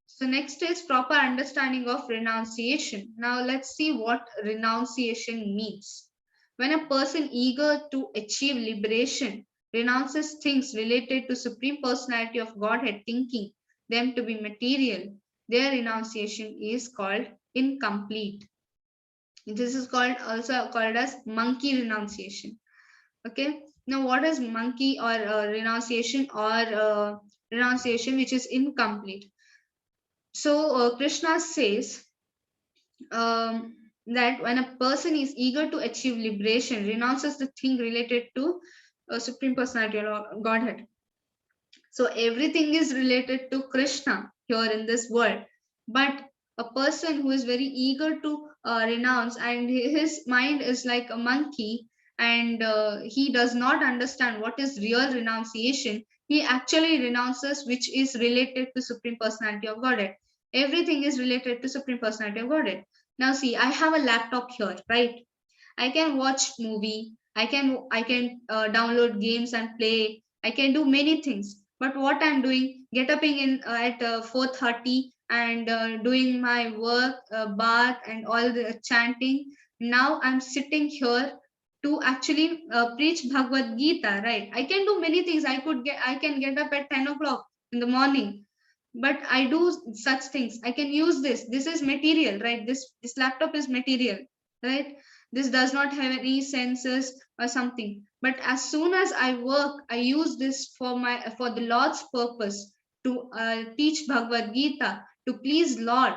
So next is proper understanding of renunciation. Now let's see what renunciation means. When a person eager to achieve liberation renounces things related to Supreme Personality of Godhead, thinking them to be material, their renunciation is called incomplete. This is also called as monkey renunciation. Okay. Now what is monkey or renunciation, or renunciation which is incomplete? So Krishna says that when a person is eager to achieve liberation, renounces the thing related to Supreme Personality or Godhead. So everything is related to Krishna here in this world. But a person who is very eager to renounce, and his mind is like a monkey, and he does not understand what is real renunciation, he actually renounces which is related to Supreme Personality of Godhead. Everything is related to Supreme Personality of Godhead. Now see, I have a laptop here, right? I can watch movie, I can download games and play, I can do many things. But what I'm doing, get up in at 4:30 and doing my work, bath and all the chanting. Now I'm sitting here to actually preach Bhagavad Gita, right? I can do many things. I can get up at 10 o'clock in the morning, but I do such things. I can use this. This is material, right? This laptop is material, right? This does not have any senses or something. But as soon as I work, I use this for the Lord's purpose, to teach Bhagavad Gita, to please Lord.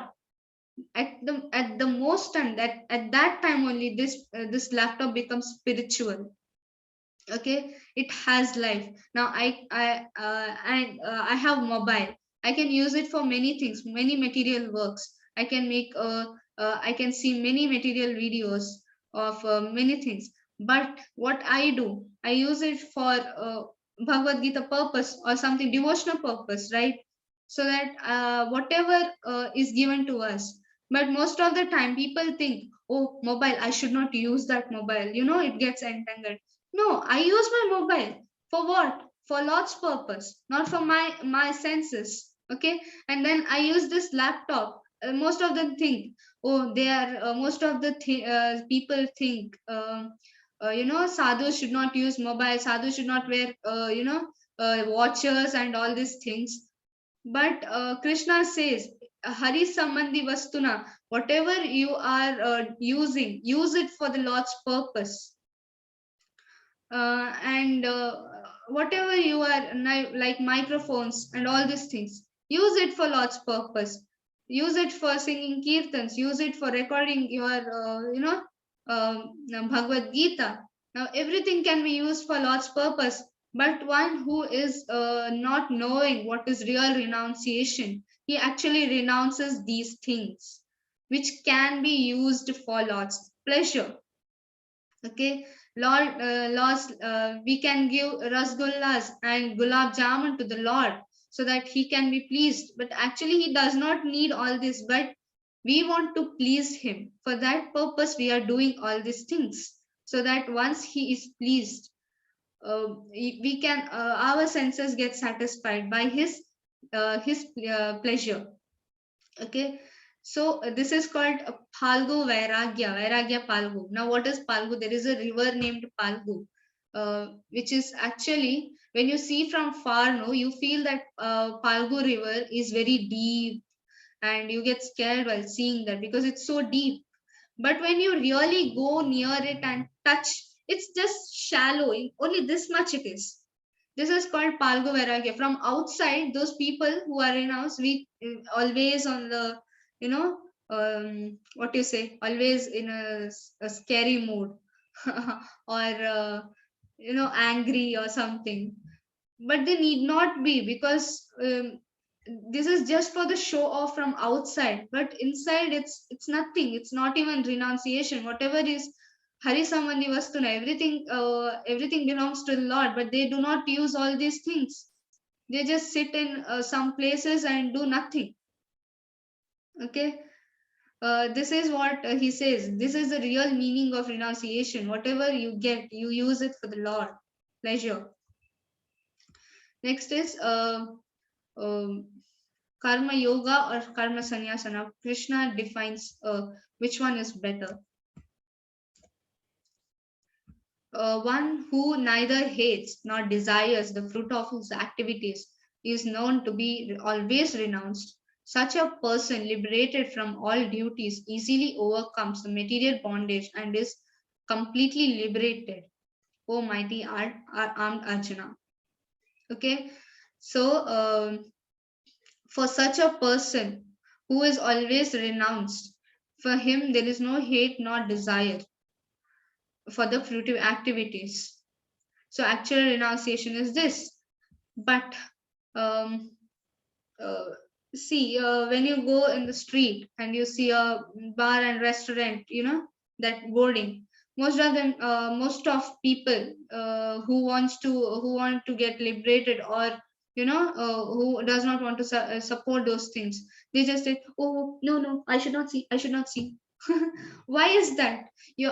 At the most time, that at that time only, this laptop becomes spiritual. Okay, it has life. Now I have mobile. I can use it for many things, many material works. I can make I can see many material videos of many things. But what I do, I use it for Bhagavad Gita purpose or something devotional purpose, right? So that whatever is given to us. But most of the time people think, oh, mobile, I should not use that mobile, it gets entangled. No, I use my mobile for what? For Lord's purpose, not for my senses. Okay, and then I use this laptop. Most of them think, oh, they are. Most of the people think, sadhus should not use mobile. Sadhus should not wear, watches and all these things. But Krishna says, Hari Sambandhi Vastuna, whatever you are using, use it for the Lord's purpose. And whatever you are like microphones and all these things, use it for Lord's purpose. Use it for singing kirtans, use it for recording your Bhagavad Gita. Now everything can be used for Lord's purpose, but one who is not knowing what is real renunciation, he actually renounces these things which can be used for Lord's pleasure. Okay, we can give rasgullas and gulab jamun to the Lord so that he can be pleased. But actually, he does not need all this. But we want to please him. For that purpose, we are doing all these things, so that once he is pleased, we can our senses get satisfied by his pleasure. Okay. So this is called Phalgu Vairagya, Vairagya Palgu. Now what is Palgu? There is a river named Palgu, which is actually, when you see from far, no, you feel that Palgu river is very deep, and you get scared while seeing that because it's so deep. But when you really go near it and touch, it's just shallow. Only this much it is. This is called Palgu Vairagya. From outside, those people who are in house, we always on the, you know, what you say, always in a scary mood or, angry or something. But they need not be, because this is just for the show off from outside, but inside it's nothing. It's not even renunciation. Whatever is Hari Sambandhi Vastuna, everything belongs to the Lord, but they do not use all these things. They just sit in some places and do nothing. Okay. This is what he says. This is the real meaning of renunciation. Whatever you get, you use it for the Lord pleasure. Next is um, karma yoga or karma sannyasa. Now Krishna defines which one is better. One who neither hates nor desires the fruit of his activities is known to be always renounced. Such a person, liberated from all duties, easily overcomes the material bondage and is completely liberated. O mighty armed Arjuna. Okay, so for such a person who is always renounced, for him there is no hate nor desire for the fruitive activities. So actual renunciation is this. But um, uh, see, when you go in the street and you see a bar and restaurant, that boarding, most of people who want to get liberated, or who does not want to support those things, they just say, oh no, no, I should not see, I should not see. Why is that? You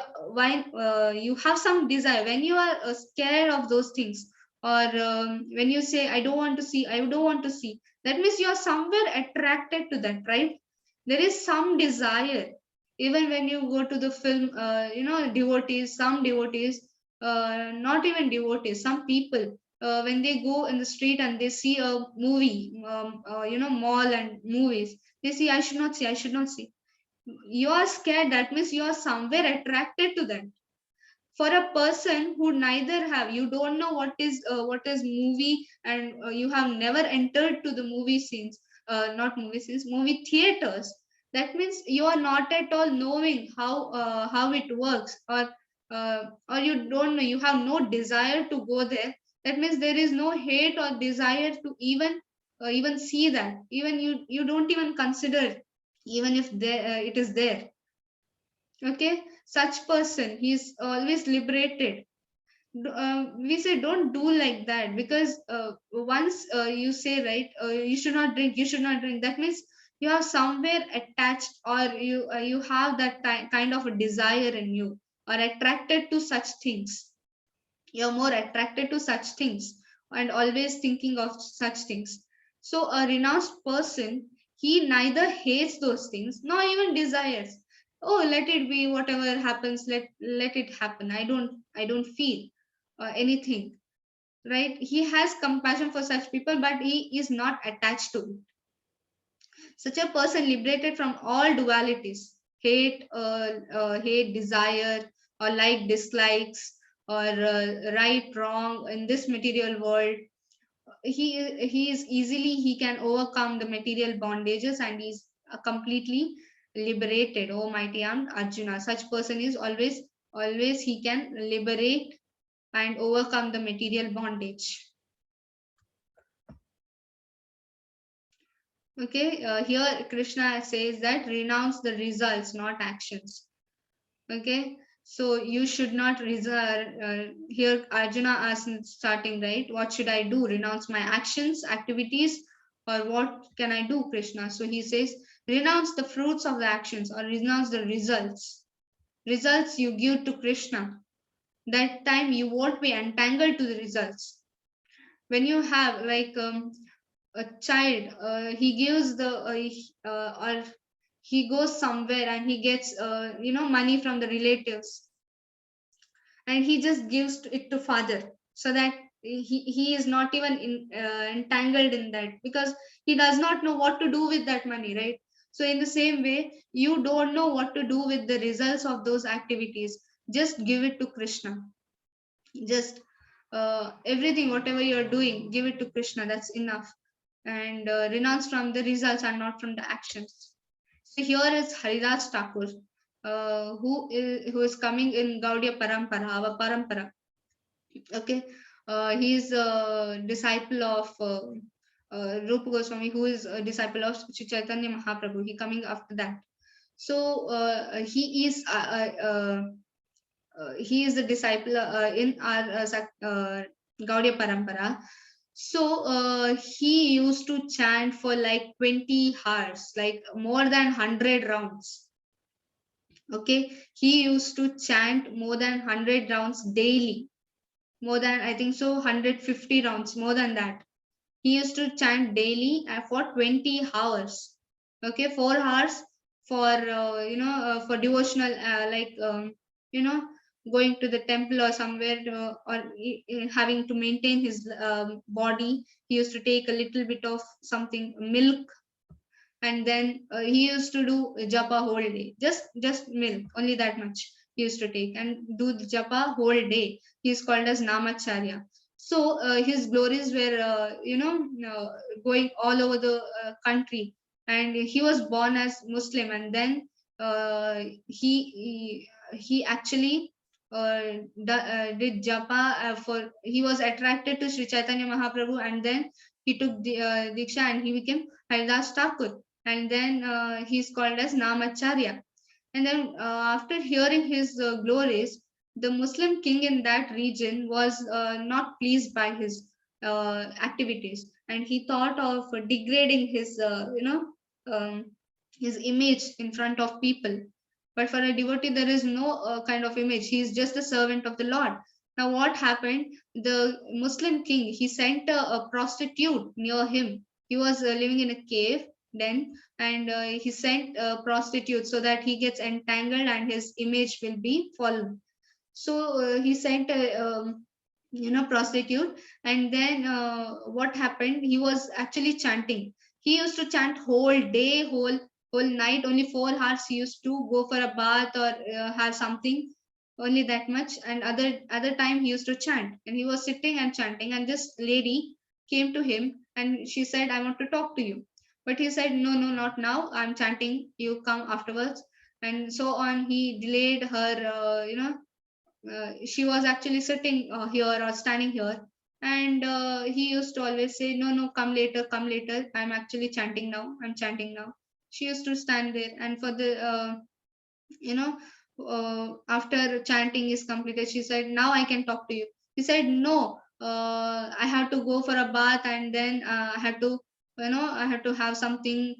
have some desire when you are scared of those things, or when you say, I don't want to see, I don't want to see, that means you are somewhere attracted to that, right? There is some desire. Even when you go to the film, devotees, some devotees, not even devotees, some people, when they go in the street and they see a movie, mall and movies, they see, I should not see, I should not see. You are scared, that means you are somewhere attracted to that. For a person who neither have, you don't know what is movie, and you have never entered to the movie scenes, not movie scenes, movie theaters, that means you are not at all knowing how it works, or you don't know, you have no desire to go there. That means there is no hate or desire to even see that, even you don't even consider it, even if it is there. Okay, such person, he is always liberated. We say don't do like that, because once you say, right, you should not drink, you should not drink, that means you are somewhere attached, or you have that kind of a desire in you, or attracted to such things. You're more attracted to such things and always thinking of such things. So a renounced person, he neither hates those things nor even desires. Oh, let it be, whatever happens, let it happen. I don't feel anything, right? He has compassion for such people, but he is not attached to it. Such a person, liberated from all dualities, hate, desire, or like dislikes, or right, wrong in this material world. He can overcome the material bondages, and he's completely liberated. Oh, mighty armed Arjuna. Such person is always he can liberate and overcome the material bondage. Okay, here Krishna says that renounce the results, not actions. Okay, so you should not here Arjuna asks in starting, right, what should I do? Renounce my actions, activities, or what can I do, Krishna? So he says, renounce the fruits of the actions, or renounce the results you give to Krishna. That time you won't be entangled to the results. When you have like a child, he gives the or he goes somewhere and he gets money from the relatives, and he just gives it to father, so that he is not even entangled in that, because he does not know what to do with that money, right? So in the same way, you don't know what to do with the results of those activities, just give it to Krishna. Just everything, whatever you're doing, give it to Krishna, that's enough. And renounce from the results and not from the actions. So here is Haridas Thakur, who is coming in Gaudiya Parampara, our Parampara. Okay, he is a disciple of Rupa Goswami, who is a disciple of Sri Chaitanya Mahaprabhu. He coming after that. So he is the disciple in our Gaudiya Parampara. So he used to chant for like 20 hours, like more than 100 rounds. Okay, he used to chant more than 100 rounds daily, more than, I think so, 150 rounds, more than that. He used to chant daily for 20 hours. Okay, 4 hours for for devotional, going to the temple or somewhere, or having to maintain his body. He used to take a little bit of something, milk, and then he used to do japa whole day, just milk, only that much he used to take and do the japa whole day. He is called as Namacharya. So his glories were going all over the country. And he was born as Muslim, and then uh, he actually did japa for he was attracted to Sri Chaitanya Mahaprabhu, and then he took the diksha and he became Haridas Thakur. And then he's called as Namacharya. And then after hearing his glories, the Muslim king in that region was not pleased by his activities, and he thought of degrading um, his image in front of people. But for a devotee, there is no kind of image. He is just a servant of the Lord. Now, what happened? The Muslim king, he sent a prostitute near him. He was living in a cave then, and he sent a prostitute so that he gets entangled and his image will be fallen. So he sent a prostitute, and then what happened? He was actually chanting. He used to chant whole day, whole night. Only 4 hours he used to go for a bath or have something, only that much. And other time he used to chant, and he was sitting and chanting, and this lady came to him and she said, I want to talk to you. But he said, no, no, not now, I'm chanting, you come afterwards. And so on, he delayed her. She was actually sitting here or standing here, and he used to always say, no, no, come later, come later, I'm actually chanting now, I'm chanting now. She used to stand there, and for the you know after chanting is completed, she said, now I can talk to you. He said, no, I have to go for a bath, and then I have to I have to have something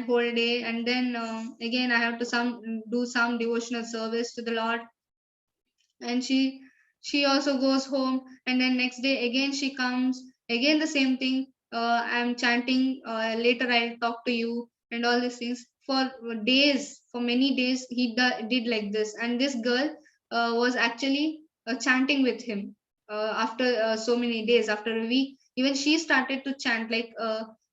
whole day, and then again I have to do some devotional service to the Lord. And she also goes home, and then next day again she comes, again the same thing, I'm chanting, later I'll talk to you, and all these things. For days, for many days, he did like this. And this girl was actually chanting with him. After so many days, after a week, even she started to chant, like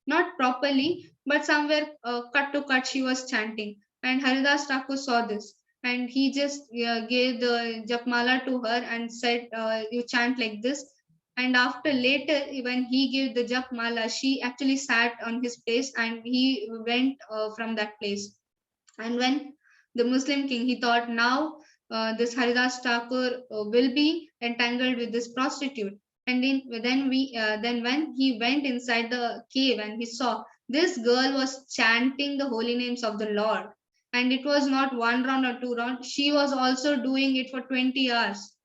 not properly, but somewhere cut to cut she was chanting. And Haridas Thakur saw this, and he just gave the japmala to her and said, you chant like this. And after later, when he gave the japmala, she actually sat on his place, and he went from that place. And when the Muslim king, he thought, now this Haridas Thakur will be entangled with this prostitute. And then when he went inside the cave and he saw this girl was chanting the holy names of the Lord, and it was not one round or two rounds, she was also doing it for 20 hours.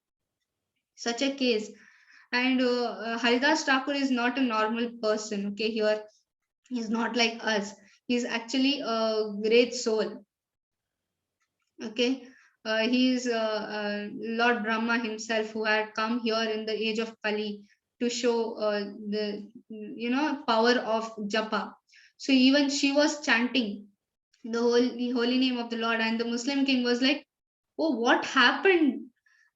Such a case. And Haridas Thakur is not a normal person. Okay, here he's not like us. He's actually a great soul. Okay, he is Lord Brahma himself, who had come here in the age of Kali to show the power of japa. So even she was chanting, the holy name of the Lord. And the Muslim king was like, oh, what happened?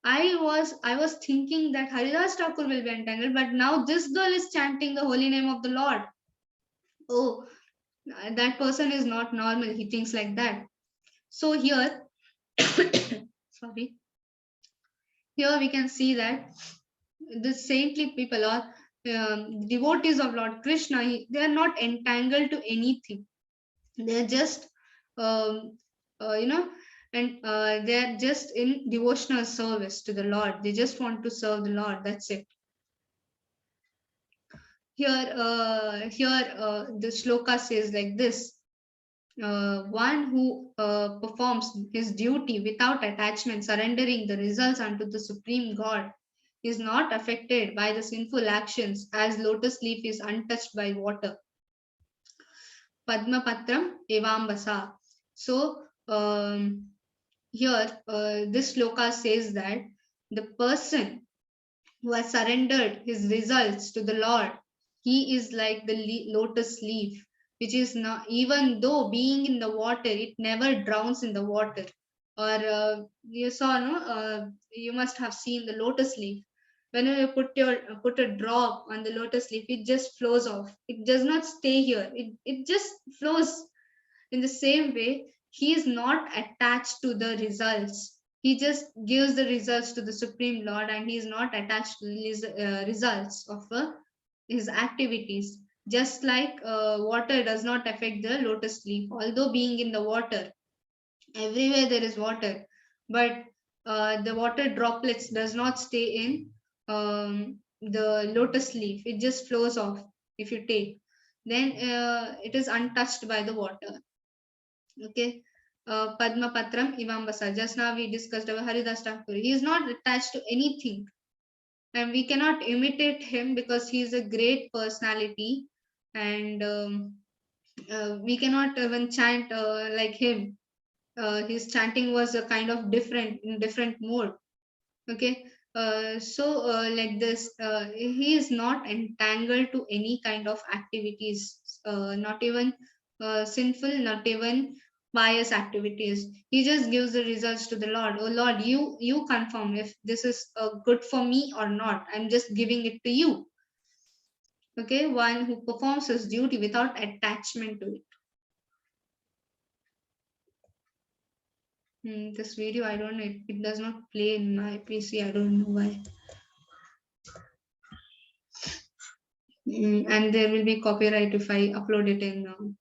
I was thinking that Haridas Thakur will be entangled, but now this girl is chanting the holy name of the Lord. Oh, that person is not normal. He thinks like that. So here, sorry, here we can see that the saintly people or devotees of Lord Krishna, they are not entangled to anything. They are just, um, you know, and they are just in devotional service to the Lord. They just want to serve the Lord. That's it. Here, the shloka says like this. One who performs his duty without attachment, surrendering the results unto the Supreme God, is not affected by the sinful actions as lotus leaf is untouched by water. Padma Patram Evambasa. So here this shloka says that the person who has surrendered his results to the Lord, he is like the lotus leaf, which is not, even though being in the water, it never drowns in the water. Or you saw, no? You must have seen the lotus leaf. Whenever you put a drop on the lotus leaf, it just flows off. It does not stay here. It just flows. In the same way, he is not attached to the results. He just gives the results to the Supreme Lord, and he is not attached to his results of his activities. Just like water does not affect the lotus leaf, although being in the water, everywhere there is water, but the water droplets does not stay in the lotus leaf. It just flows off. If you take, then it is untouched by the water. Okay. Padma Patram Ivambasa. Just now we discussed about Haridas Thakur. He is not attached to anything. And we cannot imitate him because he is a great personality. And we cannot even chant like him. His chanting was a kind of different mode. Okay. Like this, he is not entangled to any kind of activities, not even sinful, not even pious activities. He just gives the results to the Lord. Oh Lord, you confirm if this is good for me or not. I'm just giving it to you. Okay, one who performs his duty without attachment to it. This video, I don't know, it does not play in my PC. I don't know why. And there will be copyright if I upload it in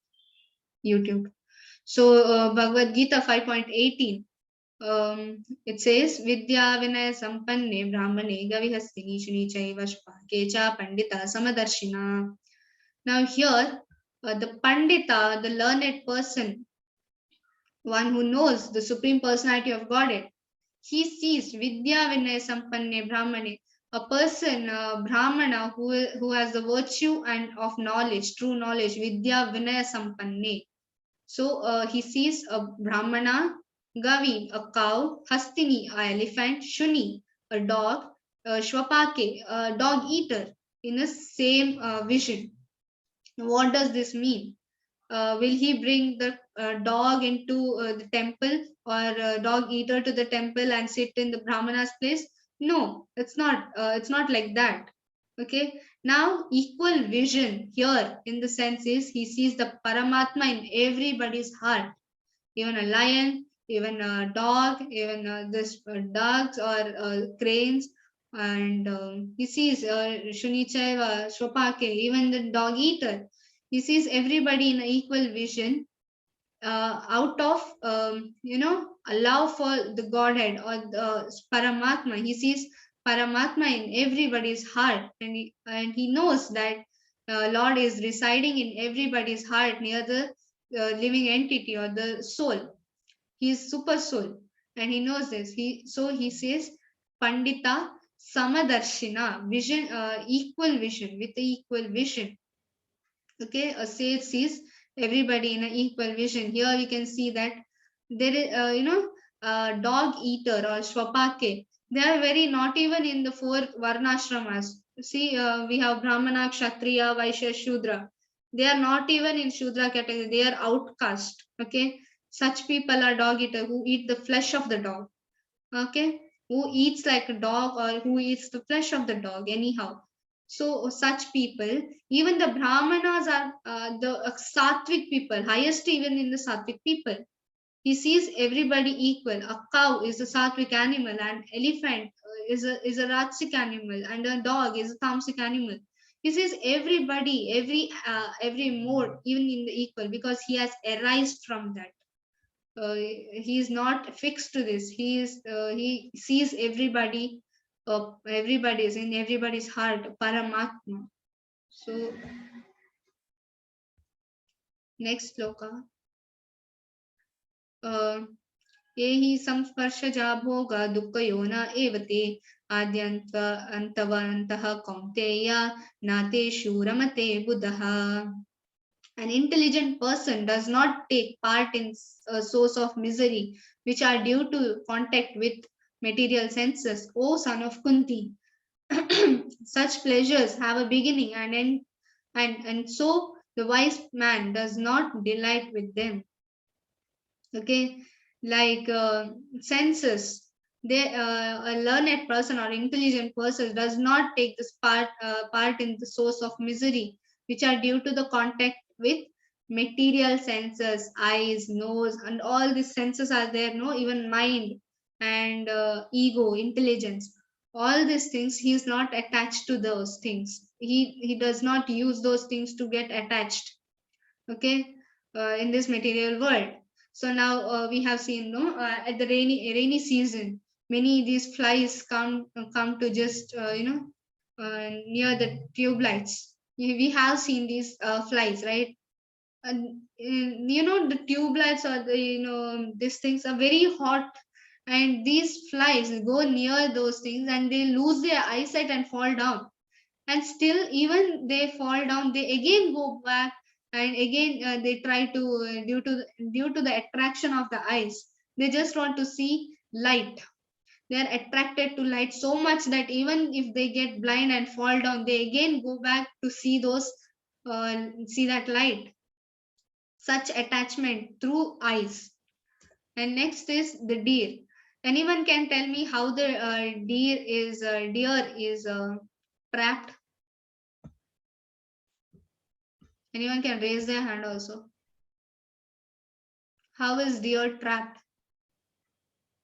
YouTube. So Bhagavad Gita 5.18, it says Vidya Vinaya Sampanne Brahmane Gavihastini Shuni Chaiva Kecha Pandita Samadarshina. Now here, the Pandita, the learned person, one who knows the Supreme Personality of Godhead, he sees Vidya Vinaya Sampanne Brahmane, a person, Brahmana, who has the virtue and of knowledge, true knowledge, Vidya Vinaya Sampanne. So he sees a Brahmana, Gavi, a cow, Hastini, an elephant, Shuni, a dog, Shwapake, a dog eater, in the same vision. What does this mean? Will he bring the dog into the temple, or dog eater to the temple and sit in the Brahmana's place? No, it's not. It's not like that. Okay. Now, equal vision here in the sense is he sees the Paramatma in everybody's heart. Even a lion, even a dog, even this dogs or cranes, and he sees Shunichaiva, Shopake, even the dog eater. He sees everybody in an equal vision, out of allow for the Godhead or the Paramatma. He sees Paramatma in everybody's heart, and he knows that Lord is residing in everybody's heart near the living entity or the soul. He is super soul, and he knows this. He says Pandita Samadarshina, vision, equal vision, with the equal vision. Okay, a sage sees everybody in an equal vision. Here we can see that there is, dog eater or Swapake. They are very not even in the four Varnashramas. See, we have Brahmana, Kshatriya, Vaishya, Shudra. They are not even in Shudra category. They are outcast. Okay, such people are dog eater who eat the flesh of the dog. Okay, who eats like a dog or who eats the flesh of the dog anyhow. So such people, even the brahmanas are the sattvic people, highest even in the sattvic people. He sees everybody equal. A cow is a sattvic animal, an elephant is a rajasic animal, and a dog is a tamasic animal. He sees everybody, every mode, even in the equal, because he has arisen from that. He is not fixed to this. He sees everybody. Everybody is in everybody's heart, Paramatma. So next sloka. ये हि संस्पर्शजा भोग दुःखयो न एव ते आद्यन्त अन्तवन्तः कौन्तेय नातेषु रमते बुधः. An intelligent person does not take part in a source of misery which are due to contact with material senses. O son of Kunti, such pleasures have a beginning and end, and so the wise man does not delight with them. Okay, like senses, they a learned person or intelligent person does not take this part in the source of misery which are due to the contact with material senses, eyes, nose, and all these senses are there, no, even mind and ego, intelligence, all these things. He is not attached to those things. He does not use those things to get attached. Okay, in this material world. So now we have seen, no, at the rainy season, many these flies come to just near the tube lights. We have seen these flies, right? And the tube lights or the these things are very hot, and these flies go near those things and they lose their eyesight and fall down, and still even they fall down, they again go back, and again they try to due to the attraction of the eyes, they just want to see light. They are attracted to light so much that even if they get blind and fall down, they again go back to see that light. Such attachment through eyes. And next is the deer. Anyone can tell me how the deer is trapped? Anyone can raise their hand also. How is deer trapped?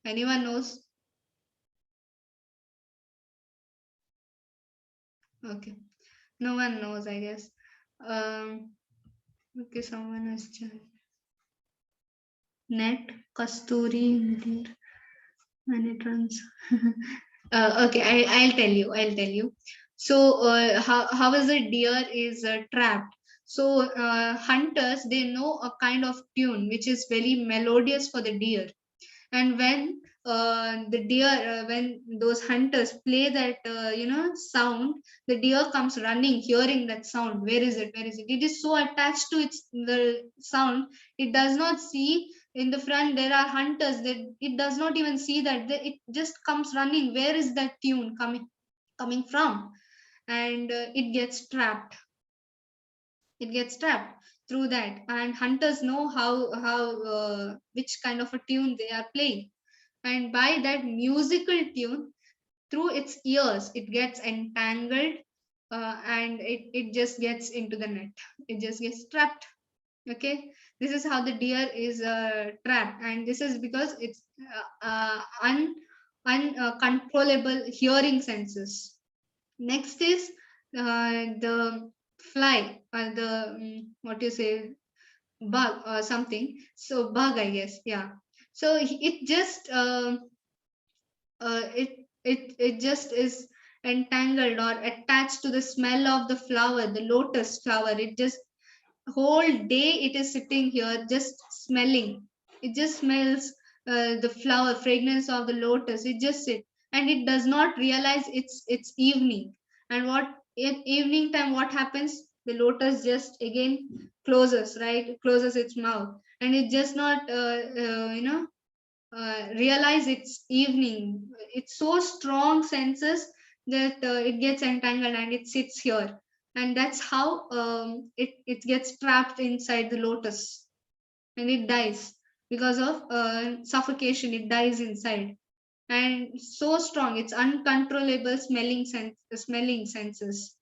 Anyone knows? Okay. No one knows, I guess. Okay, someone has checked. Net, Kasturi, deer, when it runs. Okay, I'll tell you. I'll tell you. So, how is a deer is trapped? So, hunters, they know a kind of tune which is very melodious for the deer, and when when those hunters play that sound, the deer comes running hearing that sound. Where is it, where is it? It is so attached to its the sound, it does not see in the front there are hunters, that it does not even see that. It just comes running, where is that tune coming from? And it gets trapped through that, and hunters know how which kind of a tune they are playing, and by that musical tune, through its ears, it gets entangled, and it just gets into the net, it just gets trapped. Okay, this is how the deer is trapped, and this is because it's uncontrollable hearing senses. Next is the fly, or the what you say, bug or something. So bug, I guess, yeah. So it just it just is entangled or attached to the smell of the flower, the lotus flower. It just whole day it is sitting here just smelling. It just smells the flower fragrance of the lotus. It just sit, and it does not realize it's evening. And what in evening time, what happens? The lotus just again closes, right? It closes its mouth, and it just not realize it's evening. It's so strong senses that it gets entangled and it sits here, and that's how it gets trapped inside the lotus. and it dies because of suffocation. It dies inside, and so strong, it's uncontrollable smelling senses.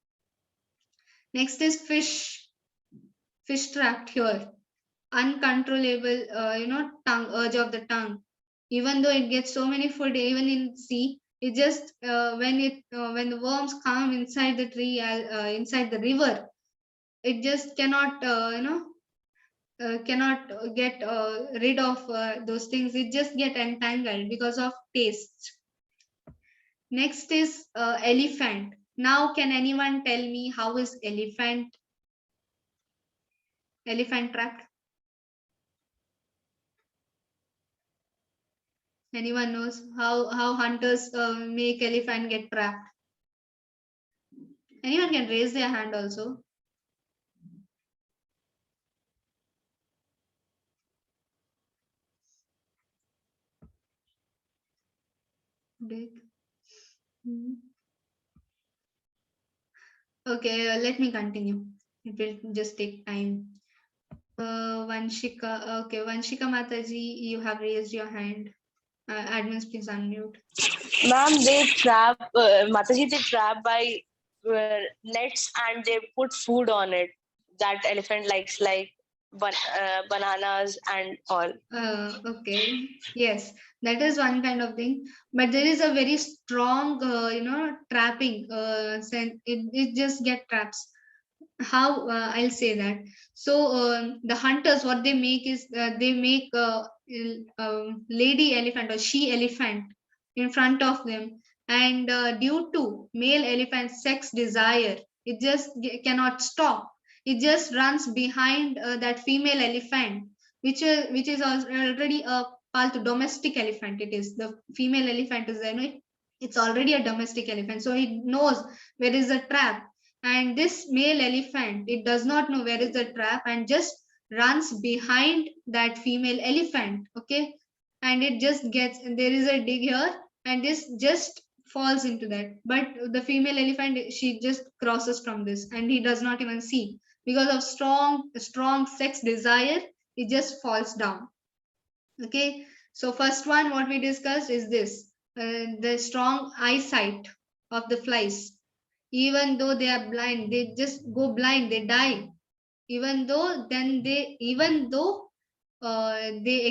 Next is fish trapped here, uncontrollable tongue, urge of the tongue. Even though it gets so many food, even in sea, it just when the worms come inside the tree, inside the river, it just cannot get rid of those things. It just get entangled because of taste. Next is elephant. Now, can anyone tell me how is elephant trapped? Anyone knows how hunters make elephant get trapped? Anyone can raise their hand also. Okay, let me continue. It will just take time. Vanshika, okay, Vanshika Mataji, you have raised your hand. Admins, please unmute. Ma'am, they trap, Mataji, they trap by nets and they put food on it. That elephant likes like bananas and all. Okay, yes, that is one kind of thing. But there is a very strong, trapping. It just get traps. How I'll say that. So the hunters, what they make is they make lady elephant or she elephant in front of them, and due to male elephant sex desire, it just cannot stop. It just runs behind that female elephant, which is already a paltu domestic elephant. It is the female elephant is it's already a domestic elephant, so it knows where is the trap. And this male elephant, it does not know where is the trap and just runs behind that female elephant. Okay, and it just gets, and there is a dig here, and this just falls into that. But the female elephant, she just crosses from this, and he does not even see because of strong sex desire. It just falls down. Okay, so first one what we discussed is this, the strong eyesight of the flies. Even though they are blind, they just go blind, they die. Even though they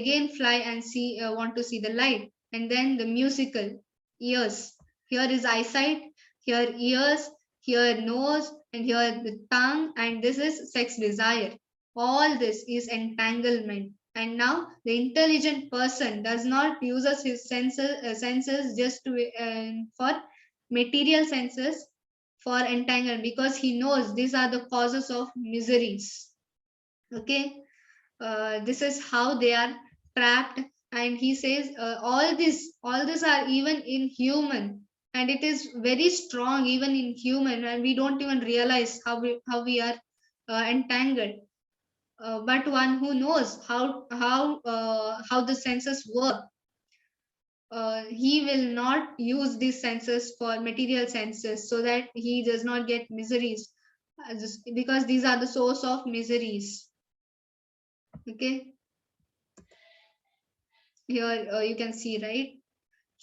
again fly and see, want to see the light. And then the musical ears. Here is eyesight, here ears, here nose, and here the tongue, and this is sex desire. All this is entanglement. And now the intelligent person does not uses his senses just to for material senses for entanglement, because he knows these are the causes of miseries. Okay, this is how they are trapped. And he says all this are even in human, and it is very strong even in human, and we don't even realize how we are entangled. But one who knows how the senses work, he will not use these senses for material senses, so that he does not get miseries, because these are the source of miseries. Okay, here you can see, right?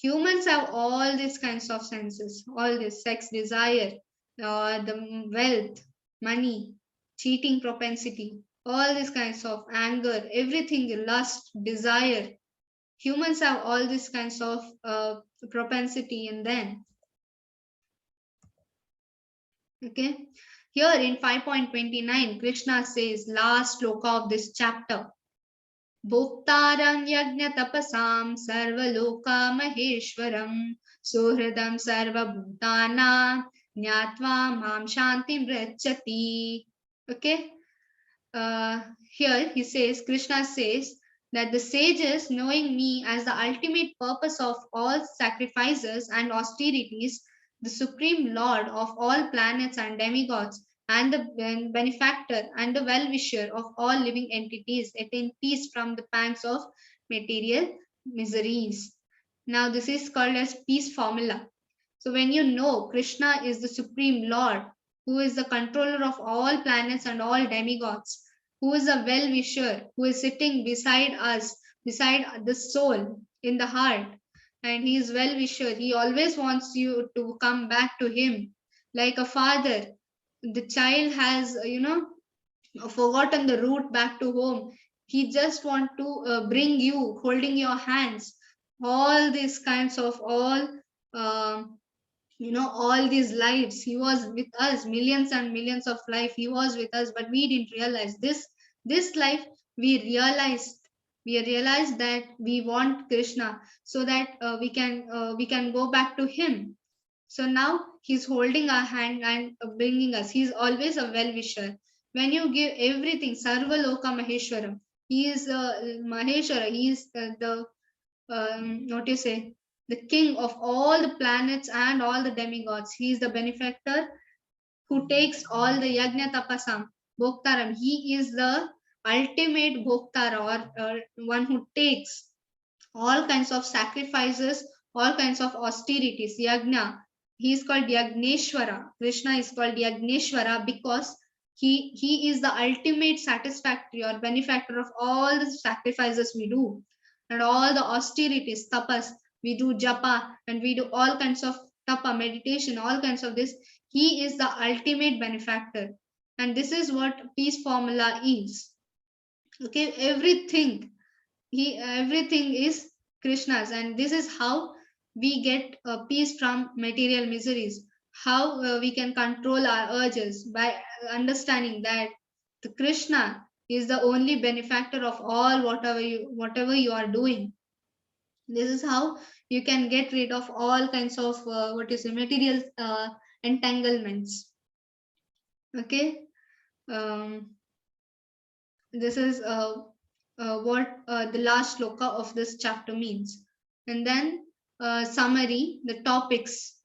Humans have all these kinds of senses, all this sex desire, the wealth, money, cheating propensity, all these kinds of anger, everything, lust, desire. Humans have all these kinds of propensity in them. Okay, here in 5.29, Krishna says, last sloka of this chapter, Bhoktaram yajna tapasam sarvaloka maheshwaram suhridam sarvabhutana nyatva mam shantim rachati. Okay, here he says, Krishna says that the sages, knowing me as the ultimate purpose of all sacrifices and austerities, the supreme lord of all planets and demigods, and the benefactor and the well-wisher of all living entities, attain peace from the pangs of material miseries. Now, this is called as peace formula. So when you know Krishna is the supreme lord, who is the controller of all planets and all demigods, who is a well-wisher, who is sitting beside us, beside the soul in the heart. And he is well-wisher. He always wants you to come back to him. Like a father, the child has, forgotten the route back to home. He just want to bring you, holding your hands. All these kinds of um, all these lives he was with us, millions and millions of life he was with us, but we didn't realize this life. We realized that we want Krishna, so that we can go back to him. So now he's holding our hand and bringing us. He's always a well wisher. When you give everything, Sarva Loka Maheshwaram, he is Maheshwara. He is the what do you say, the king of all the planets and all the demigods. He is the benefactor who takes all the yajna tapasam bhoktaram. He is the ultimate bhoktara, or one who takes all kinds of sacrifices, all kinds of austerities, yajna. He is called Yagneshwara. Krishna is called Yagneshwara because he is the ultimate satisfactory or benefactor of all the sacrifices we do and all the austerities, tapas. We do japa and we do all kinds of tapa, meditation, all kinds of this. He is the ultimate benefactor. And this is what peace formula is. Okay, everything is Krishna's, and this is how we get peace from material miseries. How we can control our urges by understanding that the Krishna is the only benefactor of all whatever you are doing. This is how you can get rid of all kinds of material entanglements. Okay, um, this is what the last shloka of this chapter means. And then summary, the topics: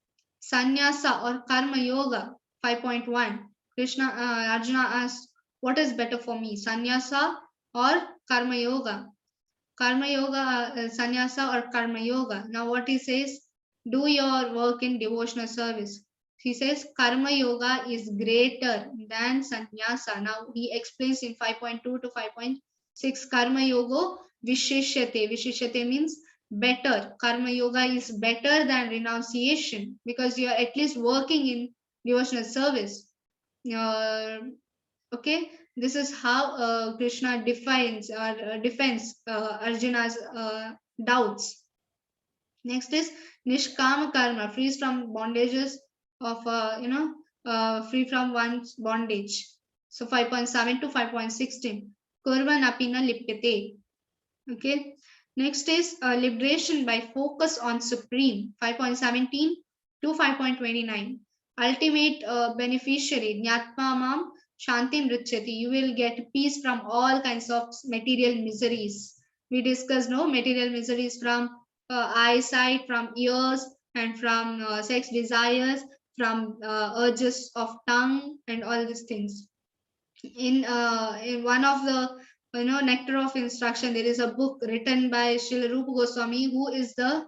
sannyasa or karma yoga 5.1. Arjuna asks, what is better for me, sannyasa or karma yoga? Karma yoga, sannyasa or karma yoga. Now what he says, do your work in devotional service. He says karma yoga is greater than sannyasa. Now he explains in 5.2 to 5.6, karma yoga visheshyate. Visheshyate means better. Karma yoga is better than renunciation because you are at least working in devotional service. Okay, this is how Krishna defines or defends Arjuna's doubts. Next is nishkama karma, free from bondages of free from one's bondage. So 5.7 to 5.16, kurvan apina lipyate. Okay, next is liberation by focus on supreme, 5.17 to 5.29. Ultimate beneficiary, Jnatmamam Shanti Mrichati. You will get peace from all kinds of material miseries. We discussed material miseries from eyesight, from ears, and from sex desires, from urges of tongue, and all these things. In one of the nectar of instruction, there is a book written by Srila Rupa Goswami, who is the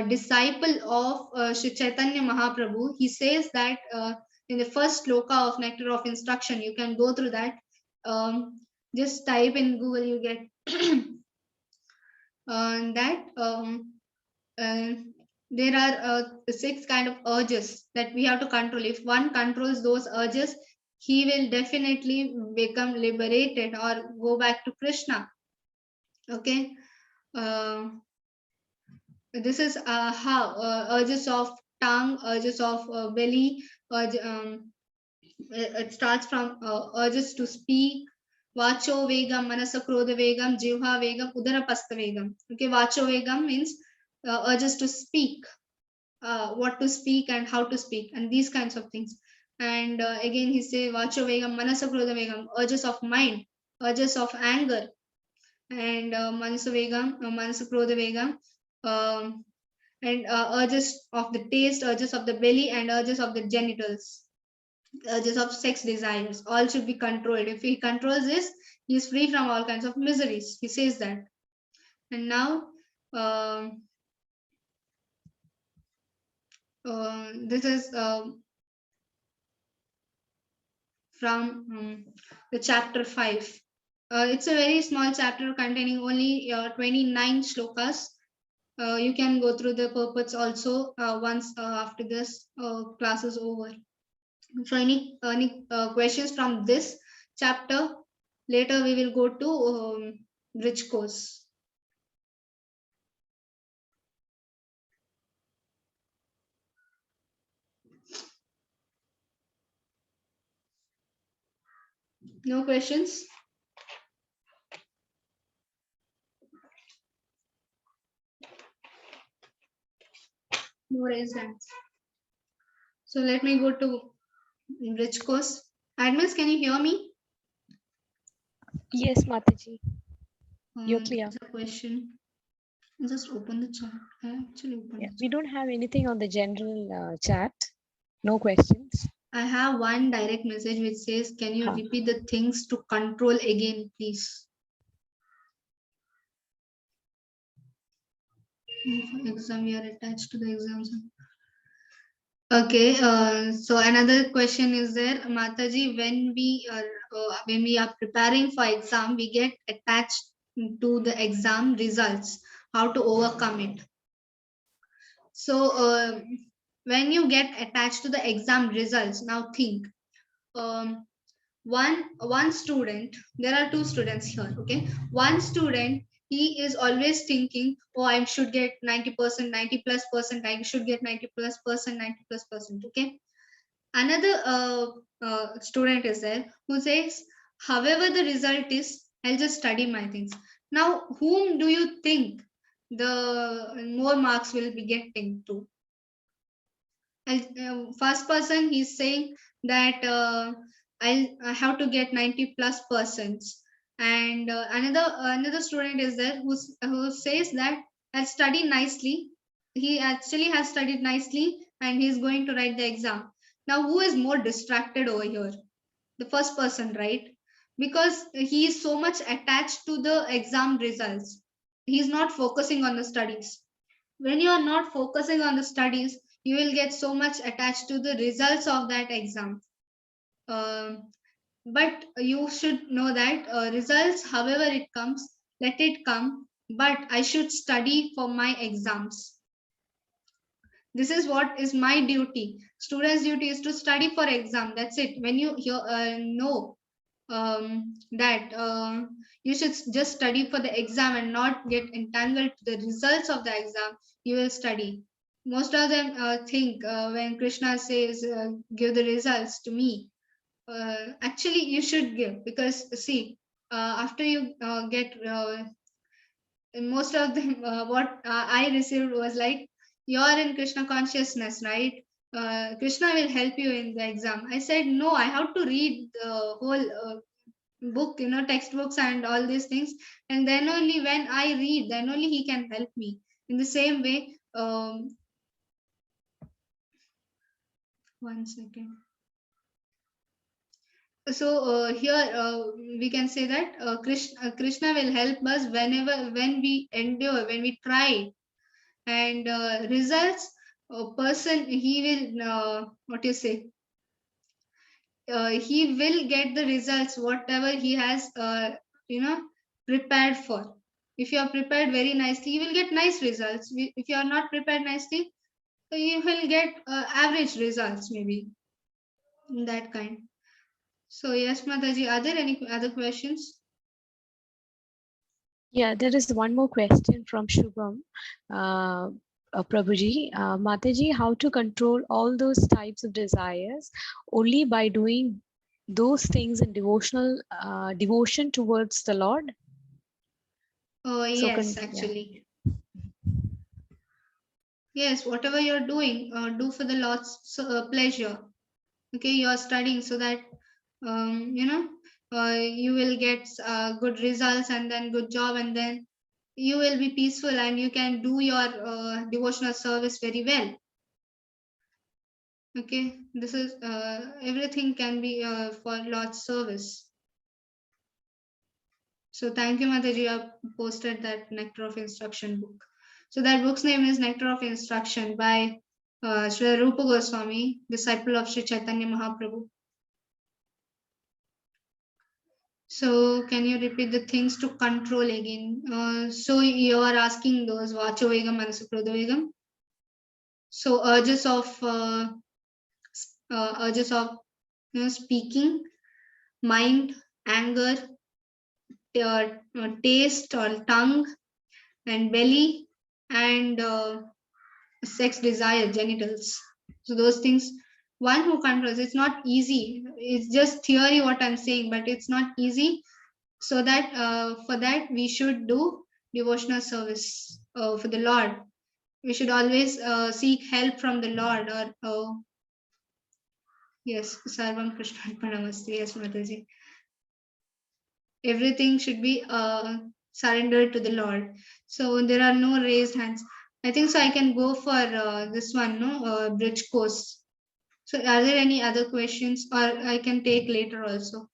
disciple of Sri Chaitanya Mahaprabhu. He says that in the first sloka of Nectar of Instruction, you can go through that. Just type in Google, you get that there are 6 kind of urges that we have to control. If one controls those urges, he will definitely become liberated or go back to Krishna. Okay. This is how urges of tongue, urges of belly, it starts from urges to speak. Vacho vegam, manasa krodha vegam, jivha vegam, udara pasta vegam. Okay, vacho vegam means urges to speak, what to speak and how to speak, and these kinds of things. And again, he say vacho vegam, manasa krodha vegam, urges of mind, urges of anger, and manasa vegam, manasa krodha vegam. And urges of the taste, urges of the belly, and urges of the genitals, urges of sex desires, all should be controlled. If he controls this, he is free from all kinds of miseries. He says that. And now this is from the chapter 5. It's a very small chapter containing only 29 shlokas. You can go through the purports also once after this class is over. So any questions from this chapter? Later we will go to rich course. No questions? No raised hands. So let me go to rich course. Admins, can you hear me? Yes, Mataji. You're clear. There's a question. Just open the chat. I actually opened Yeah, the we chat. don't have anything on the general chat. No questions. I have one direct message which says, can you Huh. repeat the things to control again, please? For exam, we are attached to the exams. Okay, so another question is there, Mataji, when we are preparing for exam, we get attached to the exam results. How to overcome it? So when you get attached to the exam results, now think. One student, there are two students here, okay? One student, he is always thinking, oh, I should get 90%, 90 plus percent, I should get 90 plus percent, 90 plus percent, okay? Another student is there who says, however the result is, I'll just study my things. Now, whom do you think the more marks will be getting to? And first person, he's saying that I have to get 90 plus percent, and another student is there who says that I'll study nicely. He actually has studied nicely, and he's going to write the exam. Now, who is more distracted over here? The first person, right? Because he is so much attached to the exam results. He's not focusing on the studies. When you are not focusing on the studies, you will get so much attached to the results of that exam. But you should know that results, however it comes, let it come, but I should study for my exams. This is what is my duty. Students' duty is to study for exam. That's it. When you know that you should just study for the exam and not get entangled to the results of the exam, you will study. Most of them think when Krishna says, give the results to me, actually you should give, because see, after you get most of them, what I received was like, you're in Krishna consciousness, right? Krishna will help you in the exam. I said, no, I have to read the whole book, textbooks and all these things, and then only when I read, then only he can help me. In the same way, one second. So here we can say that Krishna will help us when we endure, when we try, and results. A person, he will what you say? He will get the results whatever he has prepared for. If you are prepared very nicely, you will get nice results. If you are not prepared nicely, you will get average results, maybe, in that kind. So yes, Mataji, are there any other questions? Yeah, there is one more question from Shubham. Prabhuji, Mataji, how to control all those types of desires only by doing those things in devotion towards the Lord? Oh yes, actually. Yes, whatever you're doing, do for the Lord's pleasure. Okay, you're studying so that you will get good results and then good job, and then you will be peaceful and you can do your devotional service very well. Okay, this is everything can be for Lord's service. So thank you, Mataji. I posted that Nectar of Instruction book. So that book's name is Nectar of Instruction by Sri Rupa Goswami, disciple of Sri Chaitanya Mahaprabhu. So can you repeat the things to control again? So you are asking those Vachovegam, Manasukrodhavegam. So urges of speaking, mind, anger, taste or tongue, and belly, and sex desire, genitals. So those things, one who controls, it's not easy. It's just theory what I'm saying, but it's not easy. So that for that we should do devotional service for the Lord. We should always seek help from the Lord. Or yes, Sarvam Krishna Arpanamastu. Yes, Mataji. Everything should be surrendered to the Lord. So there are no raised hands. I think so. I can go for this one, no, bridge course. So are there any other questions, or I can take later also?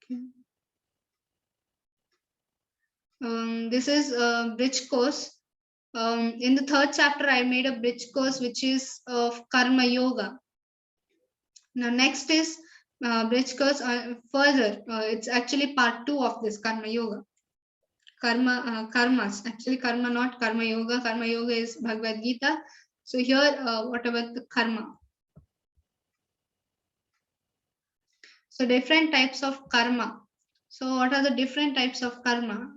Okay. This is a bridge course. In the third chapter, I made a bridge course which is of Karma Yoga. Now, next is bridge course further. It's actually part 2 of this Karma Yoga. Karmas. Actually, karma, not Karma Yoga. Karma Yoga is Bhagavad Gita. So here, what about the karma? So different types of karma. So what are the different types of karma?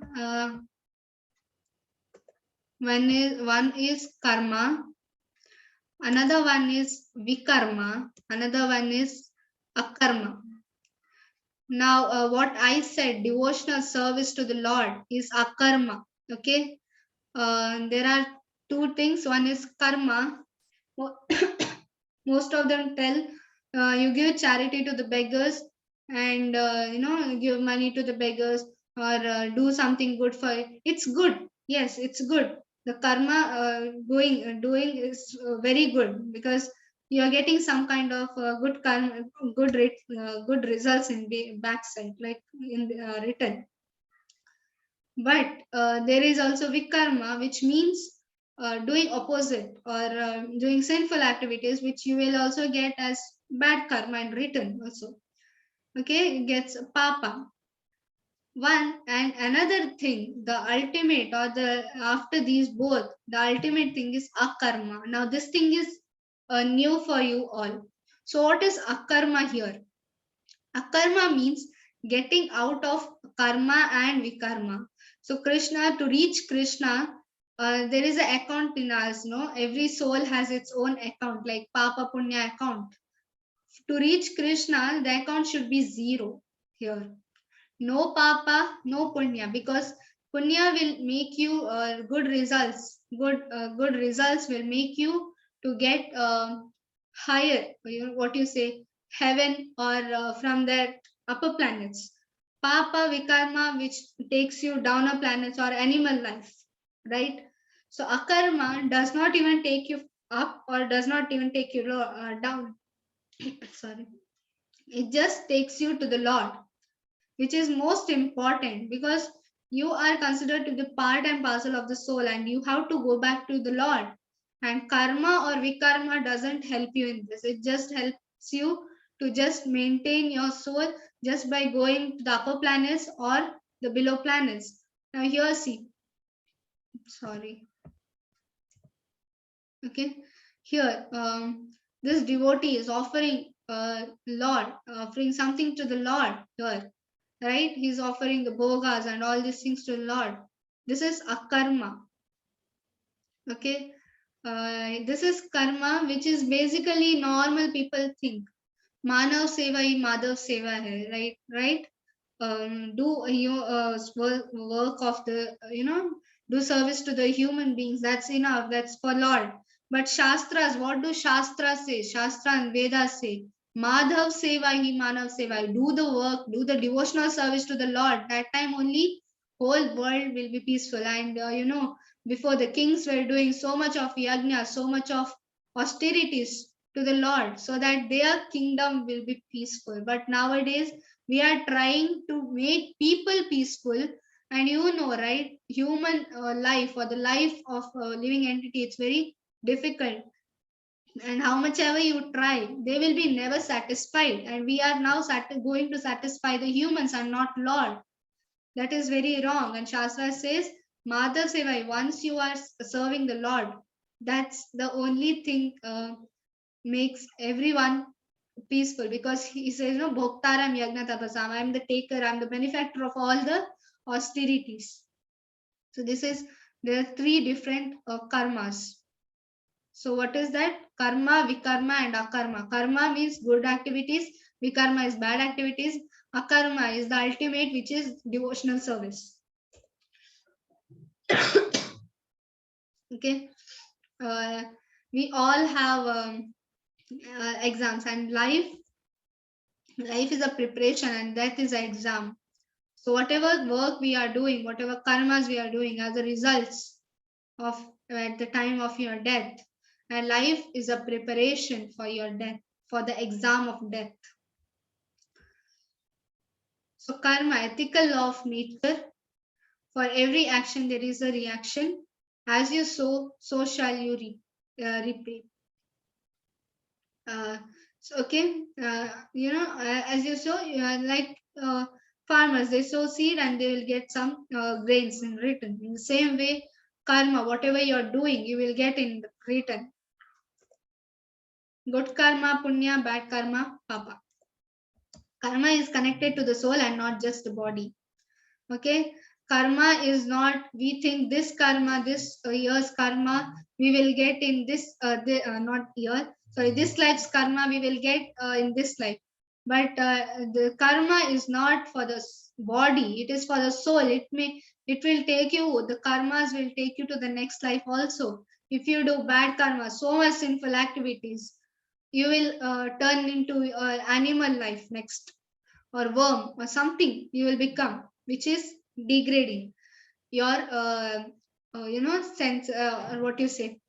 One is karma, another one is vikarma, another one is akarma. Now, what I said, devotional service to the Lord is akarma. Okay, there are two things. One is karma. Most of them tell you give charity to the beggars, and give money to the beggars, or do something good for it. It's good. Yes, it's good. The karma doing is very good, because you are getting some kind of good karma, good results in the backside, like in the, return. But there is also vikarma, which means doing opposite, or doing sinful activities, which you will also get as bad karma in return also. Okay, it gets papa. One and another thing, the ultimate, or the after these both, the ultimate thing is akarma. Now this thing is new for you all. So what is akarma here? Akarma means getting out of karma and vikarma. So Krishna, to reach Krishna, there is an account in us. No, every soul has its own account, like Papa Punya account. To reach Krishna, the account should be 0 here. No Papa, no Punya, because Punya will make you good results. Good results will make you to get higher. What you say, heaven, or from that upper planets. Papa vikarma, which takes you downer planets or animal life, right? So akarma does not even take you up, or does not even take you down. Sorry, it just takes you to the Lord, which is most important, because you are considered to be part and parcel of the soul, and you have to go back to the Lord. And karma or vikarma doesn't help you in this. It just helps you to just maintain your soul just by going to the upper planets or the below planets. Now here, see, sorry. Okay, here, this devotee is offering Lord, offering something to the Lord here, right? He's offering the bhogas and all these things to the Lord. This is a karma. Okay, this is karma, which is basically normal people think. Manav seva hi Madhav seva hai, right? Do work of the, do service to the human beings. That's enough. That's for Lord. But Shastras, what do Shastras say? Shastra and Vedas say, Madhav seva hi Manav seva. Do the work, do the devotional service to the Lord. That time only whole world will be peaceful. And before, the kings were doing so much of yajna, so much of austerities to the Lord, so that their kingdom will be peaceful. But nowadays we are trying to make people peaceful, And you know, right, human life or the life of a living entity, it's very difficult. And how much ever you try, they will be never satisfied. And we are now going to satisfy the humans and not Lord. That is very wrong. And Shastra says, Madhav Sevai, once you are serving the Lord, that's the only thing makes everyone peaceful, because he says, no, Bhoktaram Yagna Tapasam, I am the taker, I am the benefactor of all the austerities. So there are three different karmas. So what is that? Karma, vikarma, and akarma. Karma means good activities, vikarma is bad activities, akarma is the ultimate, which is devotional service. Okay. We all have exams, and life is a preparation and death is an exam. So whatever work we are doing, whatever karmas we are doing are the results of at the time of your death. And life is a preparation for your death, for the exam of death. So karma, ethical law of nature. For every action there is a reaction. As you sow, so shall you repay. So okay, as you sow, like farmers, they sow seed and they will get some grains in return. In the same way, karma, whatever you're doing, you will get in return. Good karma, punya, bad karma, papa. Karma is connected to the soul and not just the body. Okay, karma is not, we think this karma, this year's karma, we will get in this, not year, sorry, this life's karma we will get in this life. But the karma is not for the body, it is for the soul. It will take you, the karmas will take you to the next life also. If you do bad karma, so much sinful activities, you will turn into animal life next, or worm or something you will become, which is degrading your sense, or what you say,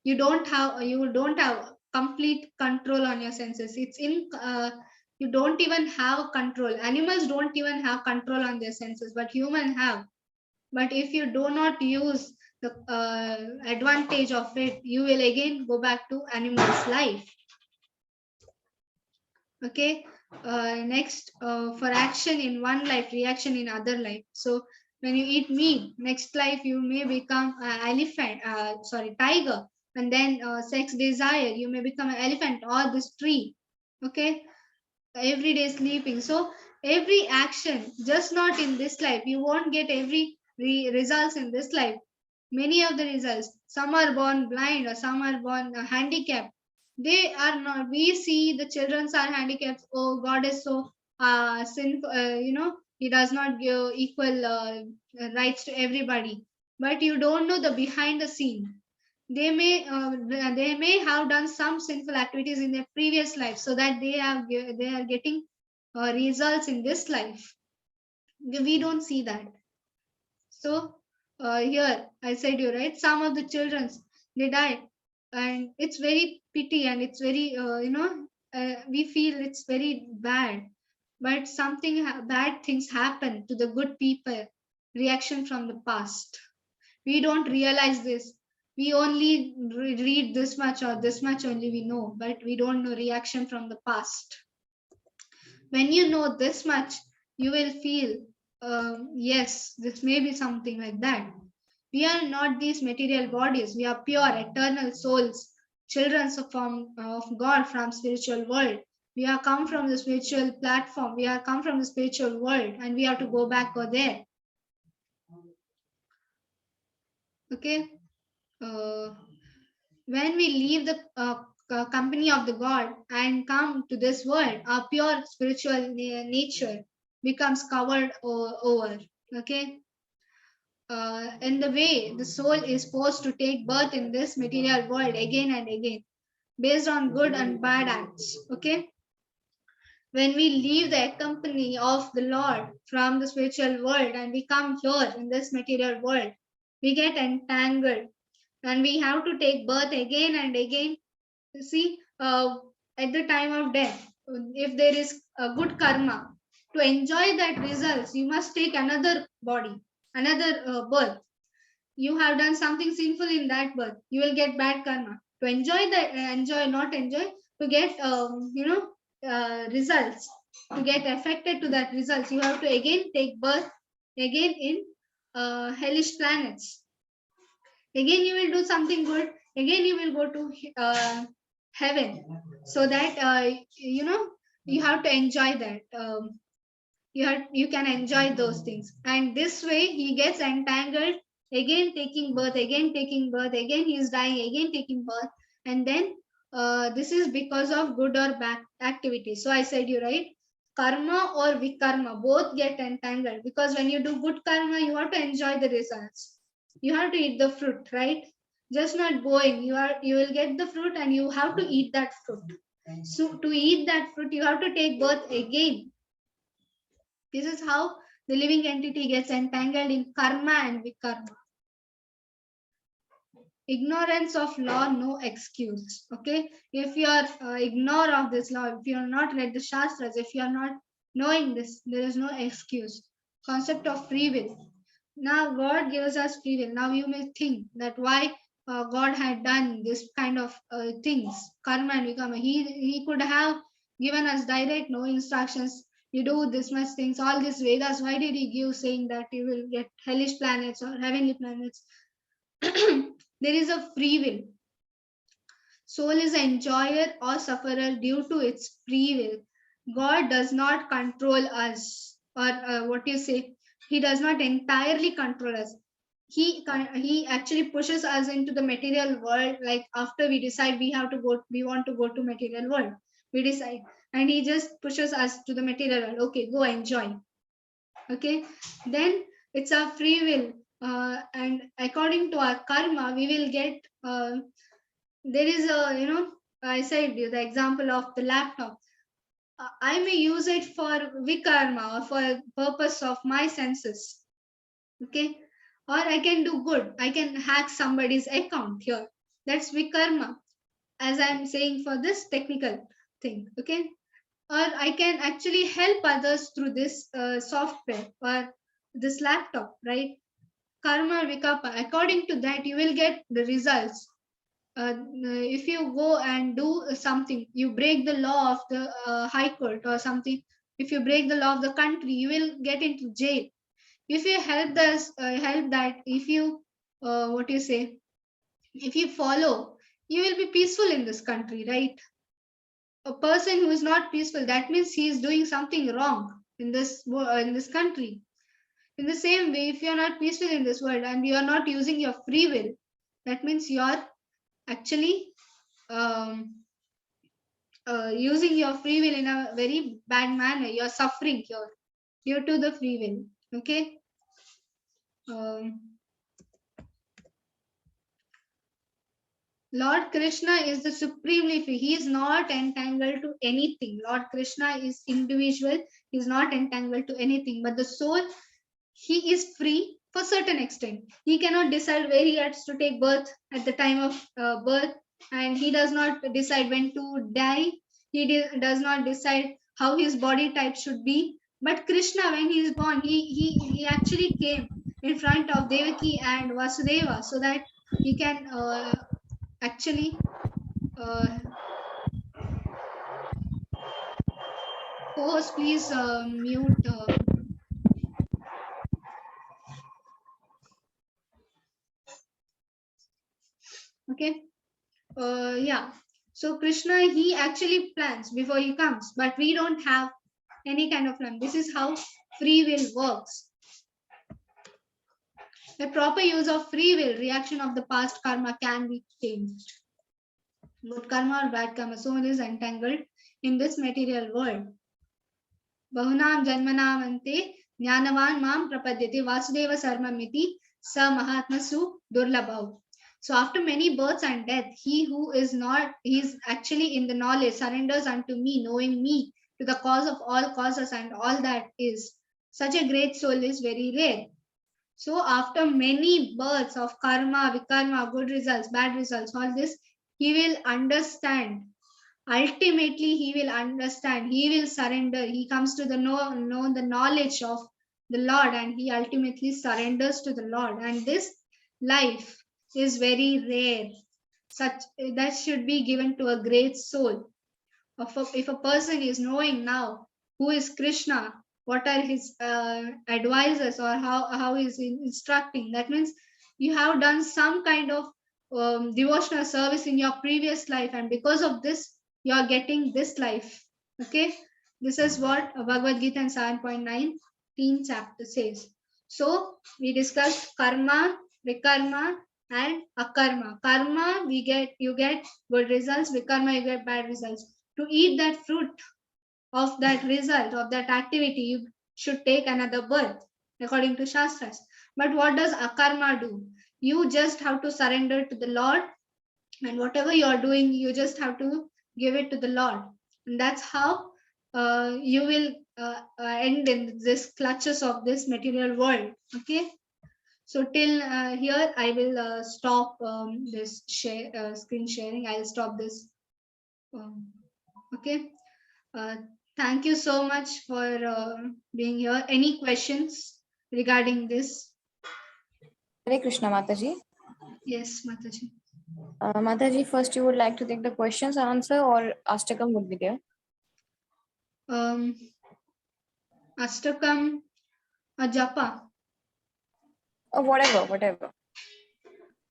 you don't have complete control on your senses. It's in you don't even have control. Animals don't even have control on their senses, but human have. But if you do not use the advantage of it, you will again go back to animal's life. Okay. Next, for action in one life, reaction in other life. So when you eat meat, next life you may become elephant, tiger, and then sex desire, you may become an elephant or this tree. Okay, every day sleeping. So every action, just not in this life, you won't get every results in this life. Many of the results, some are born blind or some are born handicapped. They are not, we see the children are handicapped. Oh, God is so sinful, he does not give equal rights to everybody. But you don't know the behind the scene. They may have done some sinful activities in their previous life, so that they are getting results in this life. We don't see that. So here I said, you right, some of the children, they die, and it's very pity, and it's very we feel it's very bad. But something bad things happen to the good people, reaction from the past. We don't realize this. We only read this much, or this much only we know, but we don't know reaction from the past. When you know this much, you will feel, yes, this may be something like that. We are not these material bodies. We are pure, eternal souls, children of God from spiritual world. We are come from the spiritual platform. We are come from the spiritual world, and we have to go back over there. Okay. When we leave the company of the God and come to this world, our pure spiritual nature becomes covered over. Okay. In the way, the soul is forced to take birth in this material world again and again, based on good and bad acts. Okay. When we leave the company of the Lord from the spiritual world and we come here in this material world, we get entangled, and we have to take birth again and again. You see, at the time of death, if there is a good karma, to enjoy that results, you must take another body. another birth. You have done something sinful in that birth, you will get bad karma. To enjoy the not enjoy, to get results, to get affected to that results, you have to again take birth again in hellish planets. Again you will do something good, again you will go to heaven, so that you have to enjoy that. You can enjoy those things, and this way he gets entangled, again taking birth, again taking birth, again he is dying, again taking birth, and then this is because of good or bad activity. So I said you right, karma or vikarma both get entangled, because when you do good karma you have to enjoy the results, you have to eat the fruit, right? Just not going, you will get the fruit and you have to eat that fruit. So to eat that fruit you have to take birth again. This is how the living entity gets entangled in karma and vikarma. Ignorance of law, no excuse. Okay, if you are ignore of this law, if you are not read the shastras, if you are not knowing this, there is no excuse. Concept of free will. Now God gives us free will. Now you may think that why God had done this kind of things, karma and vikarma. He could have given us direct no instructions. You do this much things, all these Vedas. Why did he give saying that you will get hellish planets or heavenly planets? There is a free will. Soul is an enjoyer or sufferer due to its free will. God does not control us, or what you say, he does not entirely control us. He actually pushes us into the material world. Like after we decide we want to go to material world, we decide, and he just pushes us to the material world. Okay, go enjoy. Okay, then it's our free will, and according to our karma we will get there is a I said the example of the laptop. I may use it for vikarma or for purpose of my senses. Okay, or I can do good, I can hack somebody's account here, that's vikarma, as I'm saying for this technical thing. Okay, or I can actually help others through this software or this laptop, right? Karma or vikarma, according to that you will get the results. If you go and do something, you break the law of the high court or something, if you break the law of the country, you will get into jail. If you help that, if you what you say, if you follow, you will be peaceful in this country, right? A person who is not peaceful, that means he is doing something wrong in this country. In the same way, if you are not peaceful in this world and you are not using your free will, that means you are actually using your free will in a very bad manner. You are suffering here due to the free will. Okay. Lord Krishna is the supremely free. He is not entangled to anything. Lord Krishna is individual. He is not entangled to anything. But the soul, he is free for certain extent. He cannot decide where he has to take birth at the time of birth, and he does not decide when to die. He does not decide how his body type should be. But Krishna, when he is born, he actually came in front of Devaki and Vasudeva so that he can actually co-host, please mute. Okay. Yeah. So Krishna, he actually plans before he comes, but we don't have any kind of plan. This is how free will works. The proper use of free will, reaction of the past karma can be changed. Good karma or bad karma, soul is entangled in this material world. Bahunam janmanam ante jnanavan mam prapadyate vasudeva sarmamiti sa mahatmasu durlabhav. So after many births and death, he who is not, he is actually in the knowledge, surrenders unto me, knowing me to the cause of all causes and all that is. Such a great soul is very rare. So after many births of karma, vikarma, good results, bad results, all this, he will understand. Ultimately, he will understand. He will surrender. He comes to the know the knowledge of the Lord, and he ultimately surrenders to the Lord. And this life is very rare. Such that should be given to a great soul. If a person is knowing now who is Krishna, what are his advisors, or how is he instructing, that means you have done some kind of devotional service in your previous life, and because of this you are getting this life. Okay, this is what Bhagavad Gita in 7.19 chapter says. So we discussed karma, vikarma, and akarma. Karma, you get good results. Vikarma, you get bad results. To eat that fruit of that result of that activity, you should take another birth according to Shastras. But what does akarma do? You just have to surrender to the Lord, and whatever you are doing, you just have to give it to the Lord. And that's how you will end in this clutches of this material world. Okay. So till here, I will stop this screen sharing. I'll stop this. Okay. Thank you so much for being here. Any questions regarding this? Hare Krishna, Mataji. Yes, Mataji. Mataji, first you would like to take the questions answer, or Ashtakam would be there? Ashtakam, Japa. Whatever.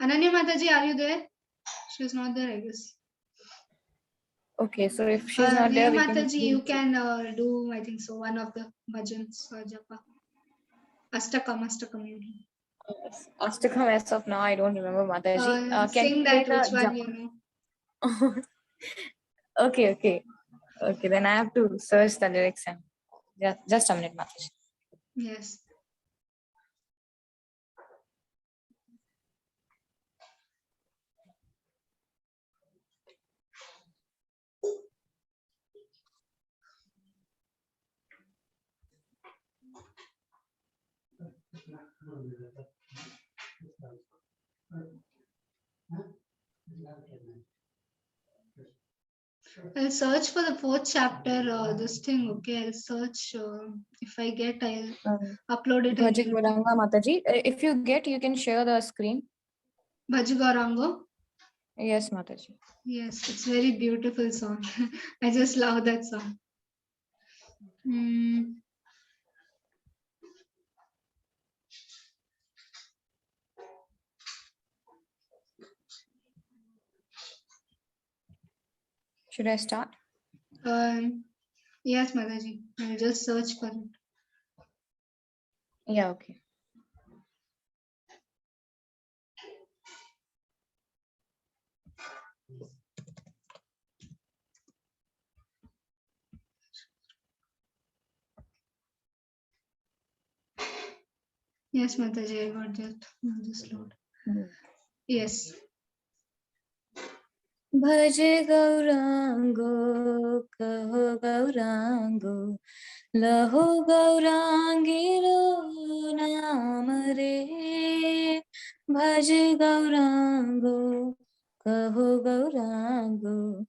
Ananya Mataji, are you there? She's not there, I guess. Okay, so if she's not there, we Mataji, you can can do, I think so, one of the bhajans or japa. Ashtakam maybe. Ashtakam as of now, I don't remember, Mataji. Can Sing you that, play which the one you know. Okay, then I have to search the lyrics and just a minute, Mataji. Yes. I'll search for the 4th chapter, this thing, okay? I'll search, if I get, I'll upload it. Bhaji Gauranga, Mataji. If you get, you can share the screen. Bhaji Gaurango? Yes, Mataji. Yes, it's very beautiful song. I just love that song. Should I start? Yes, Mataji. I'll just search for it. Yeah, okay. Yes, Mataji, I got that. I'll just load. Yes. Bhaje Gaurango, kaho Gaurango, laho Gaurangiro naam re. Bhaje Gaurango, kaho Gaurango,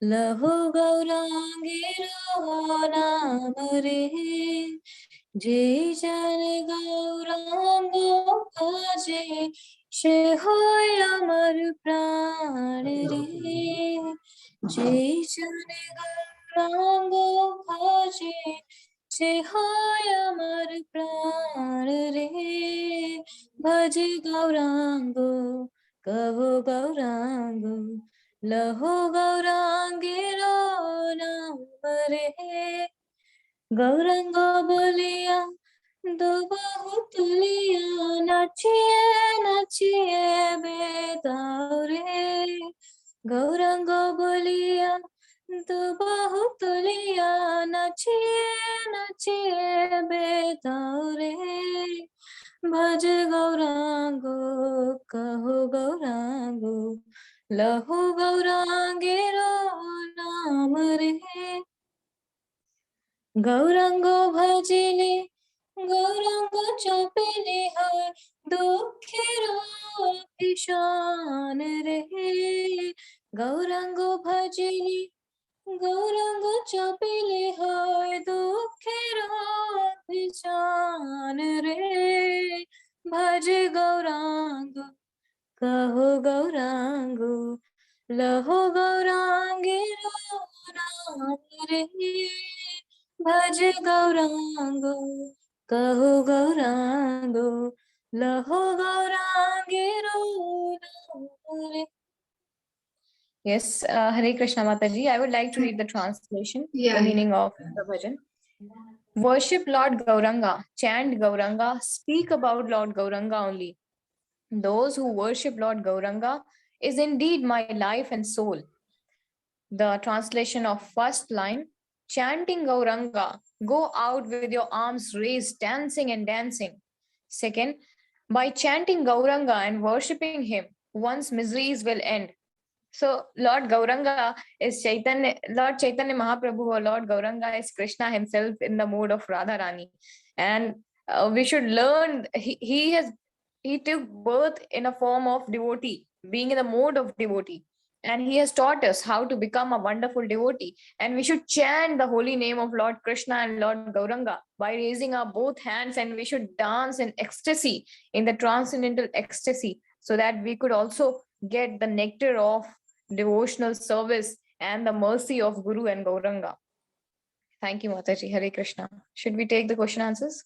laho Gaurangiro naam re. Je jan Gaurango bhaje, she hoy amar pran re. Je jane Gaurango bhaje, she hoy amar pran re. Bhaje Gaurango, kaho Gaurango, laho Gaurangiro naam re. Gaurango boliya, do bahu tuliya, nachiye bedaure. Gaurango boliya, do bahu tuliya, nachiye bedaure. Bhaj Gaurango, kaho Gaurango, lahu Gaurangiro naam re. Gaurango bhajile, Gaurango chapile hai, dukhero pishan re. Gaurango bhajile, Gaurango chapile hai, dukhero पहचान रे, भज गौरांग कहो गौरांगो, लहो गौरांगी रो नाम रे, भज गौरांगो कहो गौरांगो, लहो gaurangi ro naam re. Yes, Hare Krishna Mataji. I would like to read the translation, Yeah, the meaning of the bhajan. Worship Lord Gauranga, chant Gauranga, speak about Lord Gauranga only. Those who worship Lord Gauranga is indeed my life and soul. The translation of first line, chanting Gauranga, go out with your arms raised, dancing and dancing. Second, by chanting Gauranga and worshipping him, one's miseries will end. So Lord Gauranga is Chaitanya, Lord Chaitanya Mahaprabhu, or Lord Gauranga is Krishna himself in the mode of Radharani. And we should learn, he took birth in a form of devotee, being in the mode of devotee. And he has taught us how to become a wonderful devotee. And we should chant the holy name of Lord Krishna and Lord Gauranga by raising our both hands, and we should dance in ecstasy, in the transcendental ecstasy, so that we could also get the nectar of devotional service and the mercy of Guru and Gauranga. Thank you, Mataji. Hare Krishna. Should we take the question answers?